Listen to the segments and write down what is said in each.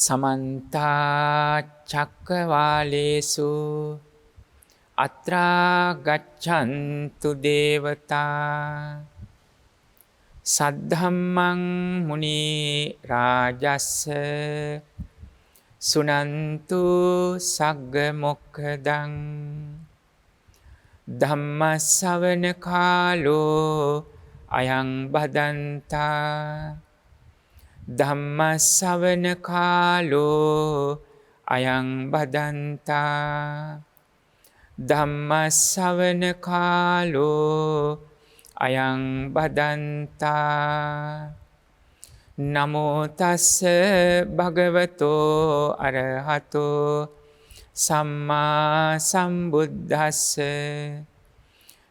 समन्ता चक्रवालेषु अत्रा गच्छन्तु देवता सद्धम्मं मुनि राजस्स सुनन्तु सग्ग मोक्खदं धम्म सवन कालो अयं बदन्ता ධම්ම ශ්‍රවණ කාලෝ අයං බදන්තා ධම්ම ශ්‍රවණ කාලෝ අයං බදන්තා නමෝ තස්ස භගවතෝ අරහතෝ සම්මා සම්බුද්දස්ස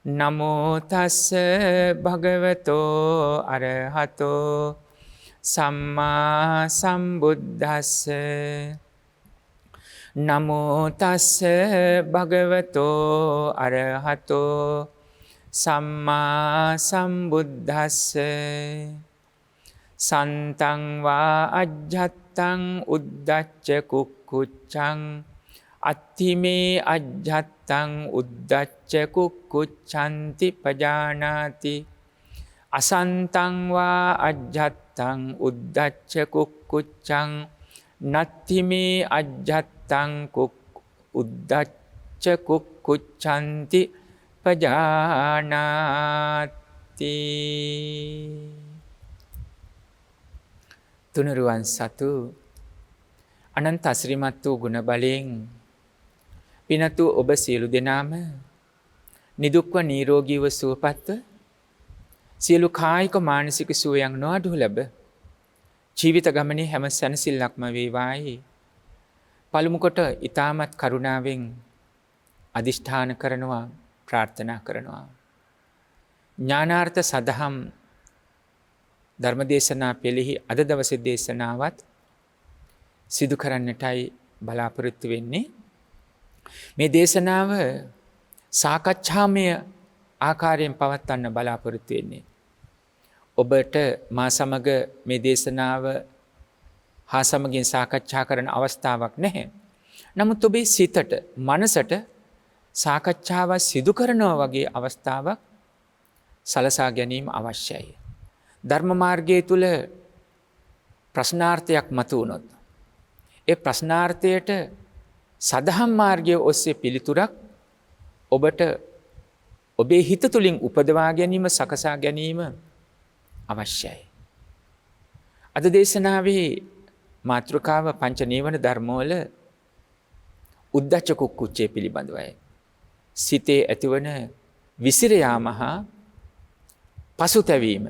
නමෝ තස්ස භගවතෝ අරහතෝ සම්මා සම්බුද්දස්ස නමෝ තස්ස භගවතෝ අරහතෝ සම්මා සම්බුද්දස්ස සන්තං වා අජ්ජත්තං උද්දච්ච කුක්කුච්ඡං අත්තිමේ අජ්ජත්තං උද්දච්ච කුක්කුච්ඡන්ති පජානාති අසන්තං වා අජ්ජත්තං උද්දච්ච කුක්කුච්ඡං නත්තිමේ අජ්ජත්තං උද්දච්ච කුක්කුච්ඡන්ති පජානාති. තුනුරුවන් සතු අනන්ත අසිරිමත් වූ ගුණ බලයෙන් පිනතු ඔබ සියලු දෙනාම නිදුක්ව නිරෝගීව සුවපත්ව සියලු කායික මානසික සුවයන් නොඅඩුව ලැබ ජීවිත ගමනේ හැම සැනසෙල්ලක්ම වේවායි පළමු කොට ඊ타මත් කරුණාවෙන් අදිෂ්ඨාන කරනවා ප්‍රාර්ථනා කරනවා. ඥානාර්ථ සදහම් ධර්මදේශනා පෙළෙහි අද දවසේ දේශනාවත් සිදු කරන්නටයි බලාපොරොත්තු වෙන්නේ. මේ දේශනාව සාකච්ඡාමය ආකාරයෙන් පවත්වන්න බලාපොරොත්තු වෙන්නේ. ඔබට මා සමග මේ දේශනාව හා සමගින් සාකච්ඡා කරන අවස්ථාවක් නැහැ. නමුත් ඔබේ සිතට, මනසට සාකච්ඡාව සිදු කරනවා වගේ අවස්ථාවක් සලසා ගැනීම අවශ්‍යයි. ධර්ම මාර්ගයේ තුල ප්‍රශ්නාර්ථයක් මතුවුණොත් ඒ ප්‍රශ්නාර්ථයට සදහම් මාර්ගයේ ඔස්සේ පිළිතුරක් ඔබට ඔබේ හිත තුළින් උපදවා ගැනීම, සකසා ගැනීම අවශ්‍යයි. අද දේශනාවේ මාතෘකාව පංච නීවන ධර්මවල උද්දච්ච කුක්කුච්චය පිළිබඳවයි. සිතේ ඇතිවන විසිර යාම හා පසුතැවීම,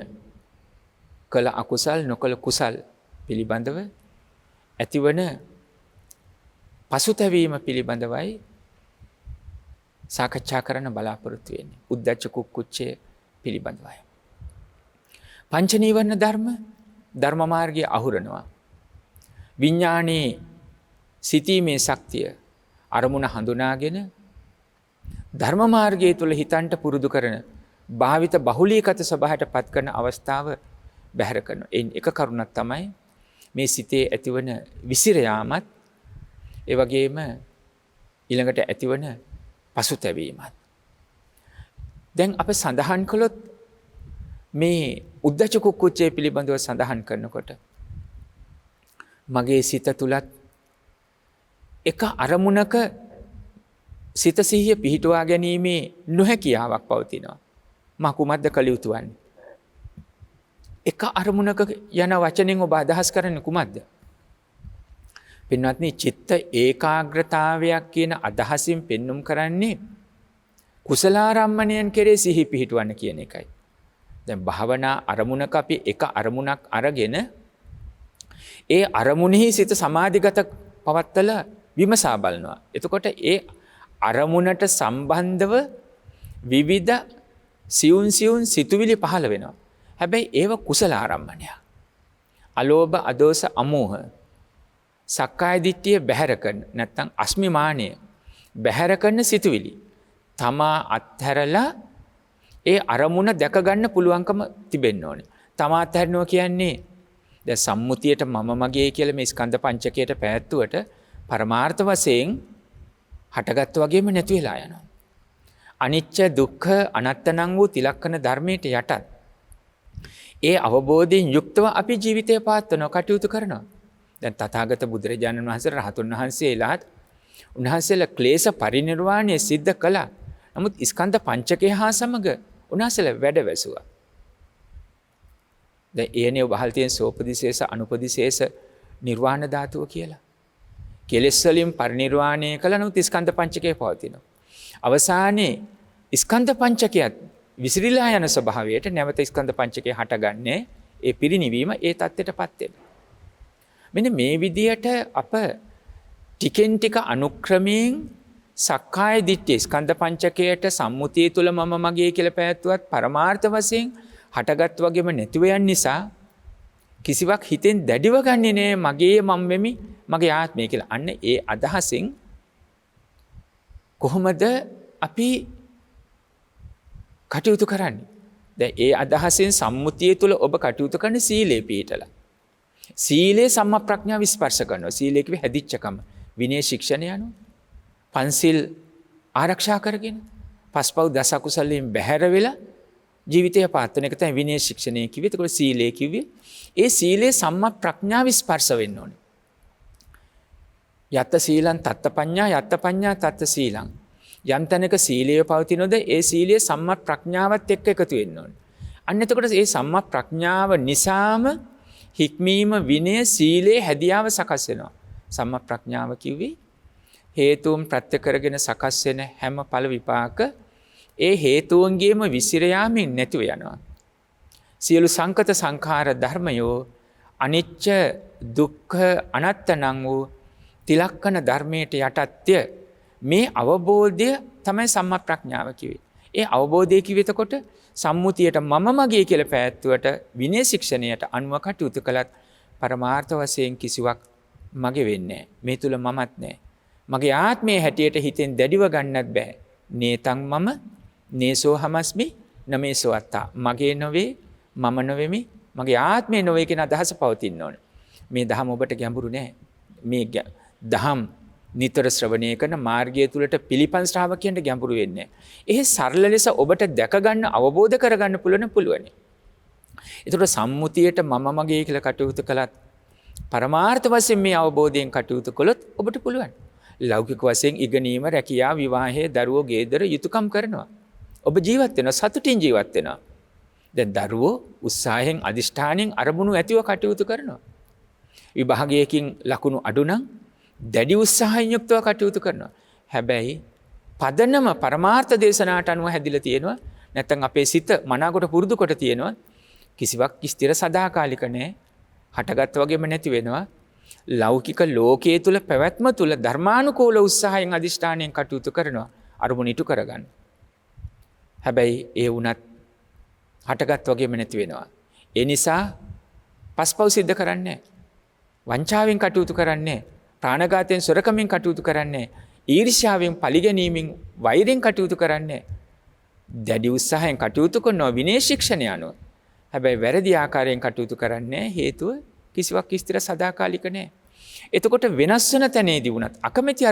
කළ අකුසල් නොකළ කුසල් පිළිබඳව ඇතිවන පසුතැවීම පිළිබඳවයි සාකච්ඡා කරන්න බලාපොරොත්තු වෙන්නේ. උද්දච්ච කුක්කුච්චය පිළිබඳවයි. පංච නීවරණ ධර්ම මාර්ගයේ අහුරනවා. විඥානයේ සිතීමේ ශක්තිය අරමුණ හඳුනාගෙන ධර්ම මාර්ගයේ තුල හිතන්ට පුරුදු කරන භාවිත බහුලීගත ස්වභාවයට පත් කරන අවස්ථාව බැහැර කරනවා. එයින් එක කරුණක් තමයි මේ සිතේ ඇතිවන විසිර යාමත්, ඒ වගේම ඊළඟට ඇතිවන පසුතැවීමත්. දැන් අප සඳහන් කළොත් මේ උද්දච්ච කුක්කුච්චය පිළිබඳව සඳහන් කරනකොට මගේ සිත තුලත් එක අරමුණක සිත සිහිය පිහිටුවා ගැනීමේ නොහැකියාවක් පවතිනවා. මා කුමක්ද කළ යුතු වන්නේ? එක අරමුණක යන වචනෙන් ඔබ අදහස් කරන්නේ කුමක්ද? පින්වත්නි, චිත්ත ඒකාග්‍රතාවයක් කියන අදහසින් පෙන්눔 කරන්නේ කුසලාරම්මණයන් කෙරේ සිහි පිහිටවන්න කියන එකයි. දැන් භාවනා අරමුණක අපි එක අරමුණක් අරගෙන ඒ අරමුණෙහි සිත සමාධිගත පවත්තලා විමසා බලනවා. එතකොට ඒ අරමුණට සම්බන්ධව විවිධ සියුන් සිතුවිලි පහළ වෙනවා. හැබැයි ඒව කුසලාරම්මණයක්. අලෝභ, අදෝස, අමෝහ, සක්කාය දිට්ඨිය බැහැර කරන, නැත්නම් අස්මිමානය බැහැර කරන සිතුවිලි තමා අත්හැරලා ඒ අරමුණ දැක ගන්න පුළුවන්කම තිබෙන්න ඕනේ. තමා අත්හැරනවා කියන්නේ දැන් සම්මුතියට මම මගේ කියලා මේ ස්කන්ධ පංචකයට පැවැත්වුවට පරමාර්ථ වශයෙන් හටගත්තු වගේම නැති වෙලා යනවා. අනිච්ච දුක්ඛ අනාත්ම වූ තිලක්කන ධර්මයට යටත් ඒ අවබෝධයෙන් යුක්තව අපි ජීවිතය පවත්වන කටයුතු කරනවා. දැන් තථාගත බුදුරජාණන් වහන්සේ රහතුන් වහන්සේලාත් උන්වහන්සේලා ක්ලේශ පරිනිර්වාණය සිද්ධ කළා. නමුත් ස්කන්ධ පංචකය හා සමග උන්වහන්සේලා වැඩ වැසුවා. දැන් එනේ වහල් තියෙන සෝපදිශේෂ අනුපදිශේෂ නිර්වාණ ධාතුව කියලා. කෙලෙස් වලින් පරිනිර්වාණය කළ නමුත් ස්කන්ධ පංචකය පවතිනවා. අවසානයේ ස්කන්ධ පංචකයත් විසිරීලා යන ස්වභාවයට නැවත ස්කන්ධ පංචකය හටගන්නේ ඒ පිරිනිවීම ඒ தත්ත්වයටපත් වෙනවා. මෙන්න මේ විදියට අප ටිකෙන් ටික අනුක්‍රමයෙන් සක්කාය දිට්ඨිය ස්කන්ධ පංචකයට සම්මුතිය තුල මම මගේ කියලා පැවැත්වුවත් පරමාර්ථ වශයෙන් හටගත් වගේම නැතිව යන නිසා කිසිවක් හිතෙන් දැඩිව ගන්නෙ නෑ මගේ මම වෙමි මගේ ආත්මය කියලා. අන්න ඒ අදහසින් කොහොමද අපි කටයුතු කරන්නේ? දැන් ඒ අදහසෙන් සම්මුතිය තුල ඔබ කටයුතු කරන සීලේ පිළිතලා. සීලේ සම්මා ප්‍රඥා විස්පර්ශ කරනවා. සීලේ කිව්වේ හැදිච්චකම. විනය ශික්ෂණ යනවා. පන්සිල් ආරක්ෂා කරගෙන පස්පව් දස කුසලයෙන් බැහැර වෙලා ජීවිතය පාත්වන එක තමයි විනය ශික්ෂණය කිව්වේ. ඒකෝර සීලය කිව්වේ. ඒ සීලේ සම්මා ප්‍රඥා විස්පර්ශ වෙන්න ඕනේ. යත්ත සීලං තත්ත පඤ්ඤා යත්ත පඤ්ඤා තත්ත සීලං. යම් තැනක සීලය පවතිනොද ඒ සීලය සම්මා ප්‍රඥාවත් එක්ක එකතු වෙන්න ඕනේ. අන්න එතකොට ඒ සම්මා ප්‍රඥාව නිසාම හික්මීම විනය සීලේ හැදියාව සකස් වෙනවා. සම්මා ප්‍රඥාව කිව්වේ හේතුන් ප්‍රත්‍ය කරගෙන සකස් වෙන හැම ඵල විපාක ඒ හේතුන්ගේම විසිර යාමෙන් නැතිව යනවා. සියලු සංකත සංඛාර ධර්මයෝ අනිච්ච දුක්ඛ අනාත්ම වූ තිලක්කන ධර්මයට යටත්ය. මේ අවබෝධය තමයි සම්මා ප්‍රඥාව කිව්වේ. ඒ අවබෝධය කිව්වෙ එතකොට සම්මුතියට මම මගේ කියලා පැවැත්වුවට විනය ශික්ෂණයට අනුව කටයුතු කළත් පරමාර්ථ වශයෙන් කිසිවක් මගේ වෙන්නේ නැහැ. මේ තුල මමත් නැහැ. මගේ ආත්මයේ හැටියට හිතෙන් දැඩිව ගන්නත් බෑ. නේතං මම නේසෝ හමස්මි නමේසෝ අත්තා. මගේ නොවේ මම නොවෙමි මගේ ආත්මය නොවේ කියන අදහස පවතින්න ඕනේ. මේ දහම ඔබට ගැඹුරු නෑ. මේ දහම් නිතර ශ්‍රවණය කරන මාර්ගය තුලට පිළිපන් ශ්‍රාවකයන්ට ගැඹුරු වෙන්නේ. ඒ සරල ලෙස ඔබට දැක ගන්න අවබෝධ කරගන්න පුළුවන්. ඒතකොට සම්මුතියට මම මගේ කියලා කටයුතු කළත් පරමාර්ථ වශයෙන් මේ අවබෝධයෙන් කටයුතු කළොත් ඔබට පුළුවන්. ලෞකික වශයෙන් ඉගෙනීම, රැකියාව, විවාහය, දරුවෝ, ගෙදර යුතුයකම් කරනවා. ඔබ ජීවත් වෙනවා, සතුටින් ජීවත් වෙනවා. දැන් දරුවෝ උත්සාහයෙන් අදිෂ්ඨානයෙන් අරමුණු ඇතිව කටයුතු කරනවා. විභාගයකින් ලකුණු අඩු නම් දැඩි උත්සාහයෙන් යුක්තව කටයුතු කරනවා. හැබැයි පදනම පරමාර්ථ දේශනාවට අනුව හැදිලා තියෙනවා. නැත්නම් අපේ සිත මනාකොට පුරුදු කොට තියෙනවා. කිසිවක් ස්ථිර සදාකාලික නැහැ. හටගත් වගේම නැති වෙනවා. ලෞකික ලෝකයේ තුල පැවැත්ම තුල ධර්මානුකූල උත්සාහයෙන් අදිෂ්ඨානයෙන් කටයුතු කරනවා. අරමුණ ඉටු කරගන්න. හැබැයි ඒ වුණත් හටගත් වගේම නැති වෙනවා. ඒ නිසා පස්පව් සිද්ධ කරන්නේ වංචාවෙන් කටයුතු කරන්නේ ප්‍රාණඝාතයෙන් සොරකමින් කටයුතු කරන්නේ ඊර්ෂ්‍යාවෙන් පරිගැනීමෙන් වෛරයෙන් කටයුතු කරන්නේ දැඩි උත්සාහයෙන් කටයුතු කරනවා විනය ශික්ෂණය අනුව. හැබැයි වැරදි ආකාරයෙන් කටයුතු කරන්නේ හේතුව කිසිවක් ස්ථිර සදාකාලික නැහැ. එතකොට වෙනස් වෙන තැනේදී වුණත් අකමැති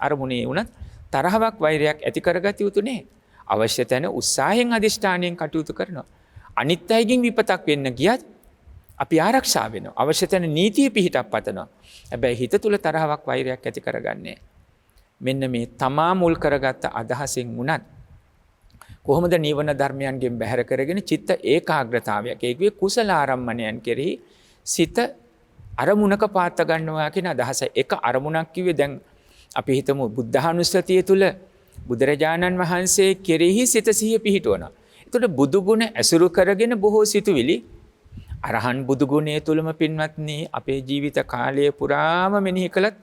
අරමුණේ වුණත් තරහවක් වෛරයක් ඇති කරගත යුතු නැහැ. අවශ්‍ය තැන උත්සාහයෙන් අදිෂ්ඨානයෙන් කටයුතු කරනවා. අනිත් අයගෙන් විපතක් වෙන්න ගියත් අපි ආරක්ෂා වෙනවා. අවශ්‍ය තැන නීතිය පිහිටක් පතනවා. හැබැයි හිත තුල තරහවක් වෛරයක් ඇති කරගන්නේ. මෙන්න මේ තමා මුල් කරගත්ත අදහසෙන් වුණත් කොහොමද නිවන ධර්මයන්ගෙන් බැහැර කරගෙන චිත්ත ඒකාග්‍රතාවයක් ඒකේ කුසල ආරම්මණයන් කෙරෙහි සිත අරමුණක පාත්ත ගන්නවා කියන අදහස. එක අරමුණක් කිව්වේ දැන් අපි හිතමු බුද්ධානුස්සතිය තුල බුදුරජාණන් වහන්සේ කෙරෙහි සිත සිහිය පිහිටවනවා. එතකොට බුදු ගුණ ඇසුරු කරගෙන බොහෝ සිතුවිලි අරහන් බුදු ගුණයේ තුලම පින්වත්නි අපේ ජීවිත කාලය පුරාම මෙනෙහි කළත්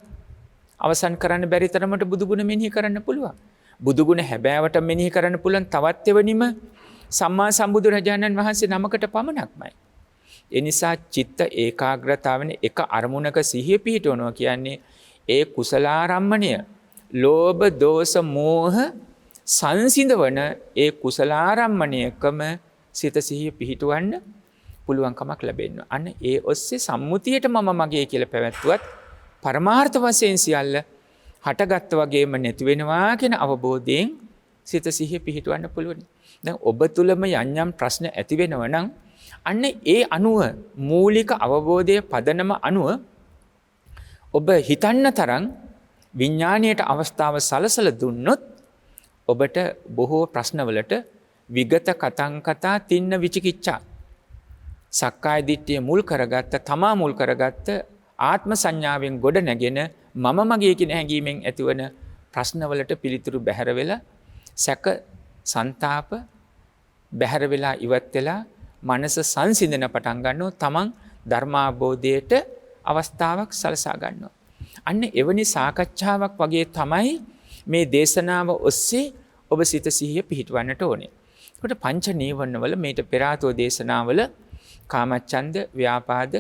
අවසන් කරන්න බැරි තරමට බුදු ගුණ මෙනෙහි කරන්න පුළුවන්. බුදු ගුණ හැබෑවට මෙනෙහි කරන්න පුළුවන් තවත් එවැනිම සම්මා සම්බුදුරජාණන් වහන්සේ නමකට පමණක්මයි. ඒ නිසා චිත්ත ඒකාග්‍රතාවෙන් එක අරමුණක සිහිය පිහිටවනවා කියන්නේ ඒ කුසලාරම්මණය ලෝභ දෝෂ මෝහ සංසිඳවන ඒ කුසලාරම්මණයකම සිත සිහිය පිහිටවන්න පුළුවන්කමක් ලැබෙන්න. අන්න ඒ ඔස්සේ සම්මුතියට මම මගේ කියලා පැවැත්වුවත් පරමාර්ථ වශයෙන් සියල්ල හටගත්ත වගේම නැති වෙනවා කියන අවබෝධයෙන් සිත සිහිය පිහිටවන්න පුළුවන්. දැන් ඔබ තුලම යම් ප්‍රශ්න ඇති වෙනවා නම් අන්න ඒ අනුව මූලික අවබෝධයේ පදනම අනුව ඔබ හිතන්න තරම් විඥාණයට අවස්ථාව සලසලා දුන්නොත් ඔබට බොහෝ ප්‍රශ්නවලට විගත කතං කතා තින්න විචිකිච්ඡා සක්කාය දිට්ඨිය මුල් කරගත්ත තමා මුල් කරගත්ත ආත්ම සංඥාවෙන් ගොඩ නැගෙන මම මගේ කියන හැඟීමෙන් ඇතිවන ප්‍රශ්නවලට පිළිතුරු බැහැර වෙලා සැක සංතාප බැහැර වෙලා ඉවත් වෙලා මනස සංසිඳන පටන් ගන්නවා තමන් ධර්මාබෝධයට අවස්ථාවක් සලසා ගන්නවා. අන්න එවැනි සාකච්ඡාවක් වගේ තමයි මේ දේශනාව ඔස්සේ ඔබ සිත සිහිය පිහිටවන්නට ඕනේ. ඒකට පංච නීවරණවල මේට පෙර ආතෝ දේශනාවල කාමච්ඡන්ද, ව්‍යාපාද,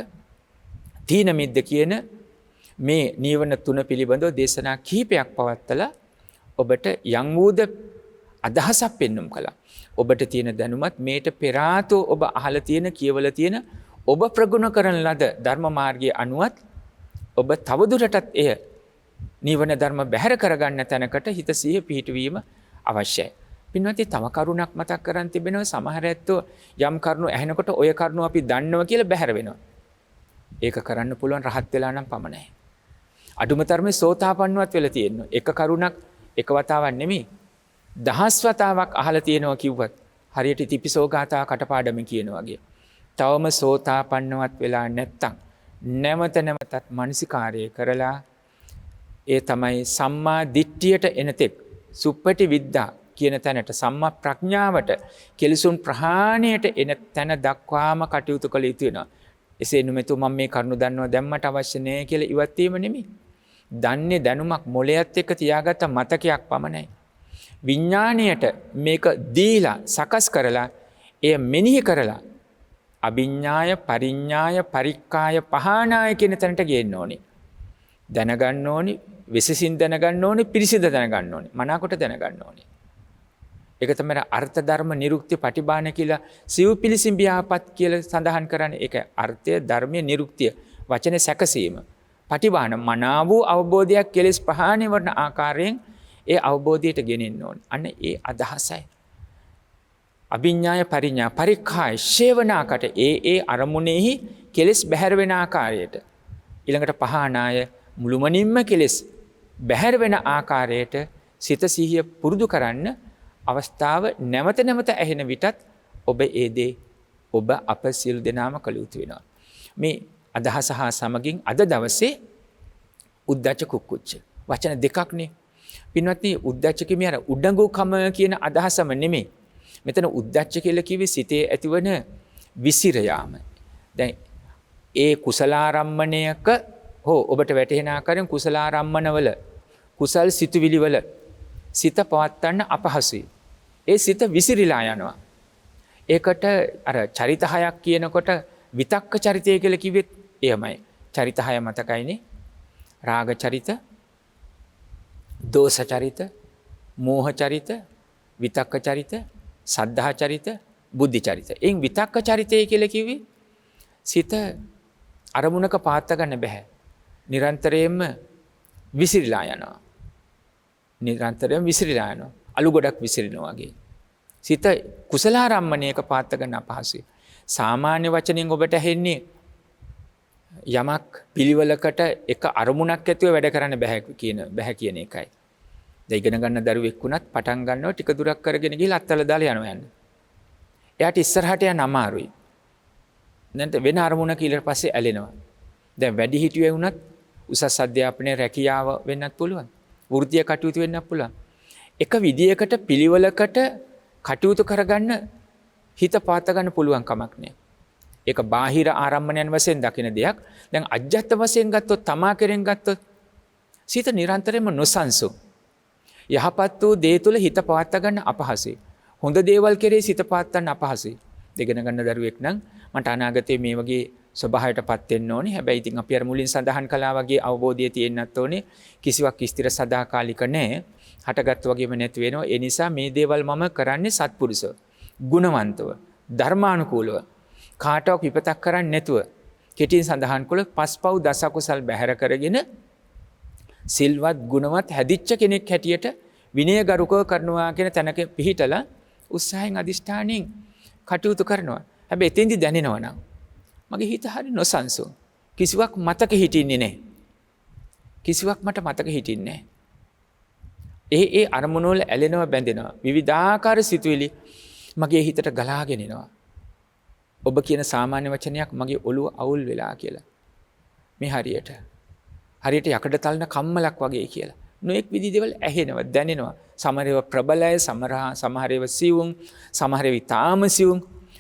තීන මිද්ද කියන මේ නීවරණ තුන පිළිබඳව දේශනා කිහිපයක් පවත්තලා ඔබට යම් වූද අදහසක් පෙන්눔 කළා. ඔබට තියෙන දැනුමත් මේට පෙර ආතෝ ඔබ අහලා තියෙන, කියවලා තියෙන, ඔබ ප්‍රගුණ කරන ලද ධර්ම මාර්ගයේ අනුවත් ඔබ තවදුරටත් එය නීවරණ ධර්ම බැහැර කරගන්න තැනකට හිත සිහිය පිහිටවීම අවශ්‍යයි. පින්වත්නි, තව කරුණක් මතක් කරන් තිබෙනවා. සමහර ඇත්තෝ යම් කරුණු ඇහෙනකොට ඔය කරුණු අපි දන්නවා කියලා බැහැර වෙනවා. ඒක කරන්න පුළුවන් රහත් වෙලා නම් පමණයි. අඩුම තරමේ සෝතාපන්නවත් වෙලා තියෙනවා. එක කරුණක් එක වතාවක් නෙමෙයි. 10 වතාවක් අහලා තියෙනවා කිව්වත් හරියට තිපිසෝ ගාථා කටපාඩම කියන වගේ. තවම සෝතාපන්නවත් වෙලා නැත්තම් නැවත නැවතත් මනසිකාර්යය කරලා ඒ තමයි සම්මා දිට්ඨියට එනතෙක් සුප්පටි විද්දා කියන තැනට, සම්මා ප්‍රඥාවට, කෙලසුන් ප්‍රහාණයට එන තැන දක්වාම කටයුතු කළ යුතු වෙනවා. එසේ නුමෙතු මම මේ කරුණු දන්නවා දැම්මට අවශ්‍ය නැහැ කියලා ඉවත් වීම නෙමෙයි. දන්නේ දැනුමක් මොළයත් එක්ක තියාගත්ත මතකයක් පමණයි. විඥාණයට මේක දීලා සකස් කරලා එය මෙනෙහි කරලා අභිඥාය, පරිඥාය, පරික්කාය, පහානාය කියන තැනට ගේන්න ඕනේ. දැනගන්න ඕනේ, විශේෂින් දැනගන්න ඕනේ, පිරිසිදු දැනගන්න ඕනේ, මනාකොට දැනගන්න ඕනේ. ඒක තමයි අර්ථ ධර්ම නිරුක්ති පටිභාන කියලා සිව් පිළිසින් ව්‍යාපත් කියලා සඳහන් කරන්නේ. ඒක අර්ථය, ධර්මයේ නිරුක්තිය, වචනේ සැකසීම. පටිභාන මනාව වූ අවබෝධයක් කෙලෙස් ප්‍රහාණය වන ආකාරයෙන් ඒ අවබෝධයට ගෙනෙන්න ඕනේ. අන්න ඒ අදහසයි. අභිඥාය, පරිඥා, පරික්ඛාය, ශේවනාකට ඒ අරමුණෙහි කෙලෙස් බැහැර වෙන ආකාරයට. ඊළඟට පහානාය, මුළුමනින්ම කෙලෙස් බැහැර වෙන ආකාරයට සිත සිහිය පුරුදු කරන්න අවස්ථාව නැවත නැවත ඇහෙන විටත් ඔබ ඒ දේ ඔබ අප සියලු දෙනාම කළ යුතු වෙනවා. මේ අදහස හා සමගින් අද දවසේ උද්දච්ච කුක්කුච්ච වචන දෙකක්නේ. පින්වත්නි, උද්දච්ච කිමේ අර උඩඟුකම කියන අදහසම නෙමෙයි. මෙතන උද්දච්ච කියලා කිව්වේ සිතේ ඇතිවන විසිර යාම. දැන් ඒ කුසලාරම්මණයක හෝ ඔබට වැටහෙන ආකාරයෙන් කුසලාරම්මනවල, කුසල් සිතුවිලි වල සිත පවත්වන්න අපහසුයි. ඒ සිත විසිරීලා යනවා. ඒකට අර චරිත හයක් කියනකොට විතක්ක චරිතය කියලා කිව්වෙත් එයමයි. චරිත හය මතකයිනේ. රාග චරිත, දෝෂ චරිත, මෝහ චරිත, විතක්ක චරිත, සද්ධා චරිත, බුද්ධි චරිත. එයින් විතක්ක චරිතය කියලා කිව්වේ සිත අරමුණක පාත්ත ගන්න බෑ. නිරන්තරයෙන්ම විසිරීලා යනවා. නිරන්තරයෙන් විසිරීලා යනවා. අලු ගොඩක් විසිරිනවා වගේ. සිත කුසලාරම්මණයක පාත්ත ගන්න අපහසුයි. සාමාන්‍ය වචනෙන් ඔබට ඇහෙන්නේ යමක් පිළිවෙලකට එක අරමුණක් ඇතුව වැඩ කරන්න බෑ කියන එකයි. දැන් ඉගෙන ගන්න දරුවෙක් වුණත් පටන් ගන්නවා ටික දුරක් කරගෙන ගිහලා අත්තල දාලා යනවා යන්න. එයාට ඉස්සරහට යන්න අමාරුයි. නැත්නම් වෙන අරමුණක ඊට පස්සේ ඇලෙනවා. දැන් වැඩි හිටියේ වුණත් උසස් අධ්‍යාපනයේ රැකියාව වෙන්නත් පුළුවන්. වෘත්තීය කටයුතු වෙන්නත් පුළුවන්. එක විදියකට පිළිවෙලකට කටයුතු කරගන්න හිත පාත ගන්න පුළුවන් කමක් නෑ. ඒක බාහිර ආරම්මණයන් වශයෙන් දකින දෙයක්. දැන් අජ්ජත් වශයෙන් ගත්තොත්, තමා කෙරෙන් ගත්තොත් සිත නිරන්තරයෙන්ම නොසන්සුන්. යහපත් වූ දේ තුළ හිත පවත්වා ගන්න අපහසුයි. හොඳ දේවල් කෙරේ සිත පවත්වන්න අපහසුයි. දෙගෙන ගන්න දරුවෙක් නම් මට අනාගතයේ මේ වගේ ස්වභාවයටපත් වෙන්න ඕනේ. හැබැයි ඉතින් අපි අර මුලින් සඳහන් කළා වගේ අවබෝධය තියෙන්නත් ඕනේ. කිසිවක් ස්ථිර සදාකාලික නැහැ. හටගත් වගේම නැති වෙනවා. ඒ නිසා මේ දේවල් මම කරන්නේ සත්පුරුෂව, ගුණවන්තව, ධර්මානුකූලව. කාටවත් විපතක් කරන්නේ නැතුව කෙටියෙන් සඳහන් කළොත් පස්පව් දස කුසල් බැහැර කරගෙන සිල්වත් ගුණවත් හැදිච්ච කෙනෙක් හැටියට විනය ගරුකව කරනවා කියන තැනක පිහිටලා උත්සාහයෙන් අදිෂ්ඨානයෙන් කටයුතු කරනවා. හැබැයි එතෙන්දි දැනෙනවා නම් මගේ හිත හරි නොසන්සුන්. කිසිවක් මතක හිටින්නේ නැහැ. කිසිවක් මට මතක හිටින්නේ නැහැ. ඒ අරමුණු වල ඇලෙනවා බැඳෙනවා. විවිධාකාර සිතුවිලි මගේ හිතට ගලාගෙන එනවා. ඔබ කියන සාමාන්‍ය වචනයක් මගේ ඔළුව අවුල් වෙලා කියලා. මේ හරියට යකඩ තලන කම්මලක් වගේ කියලා. නොඑක් විදි දේවල් ඇහෙනවා, දැනෙනවා. සමහර ඒවා ප්‍රබලයි, සමහර ඒවා සියුම්, සමහර ඒවා ඊටාම සියුම්.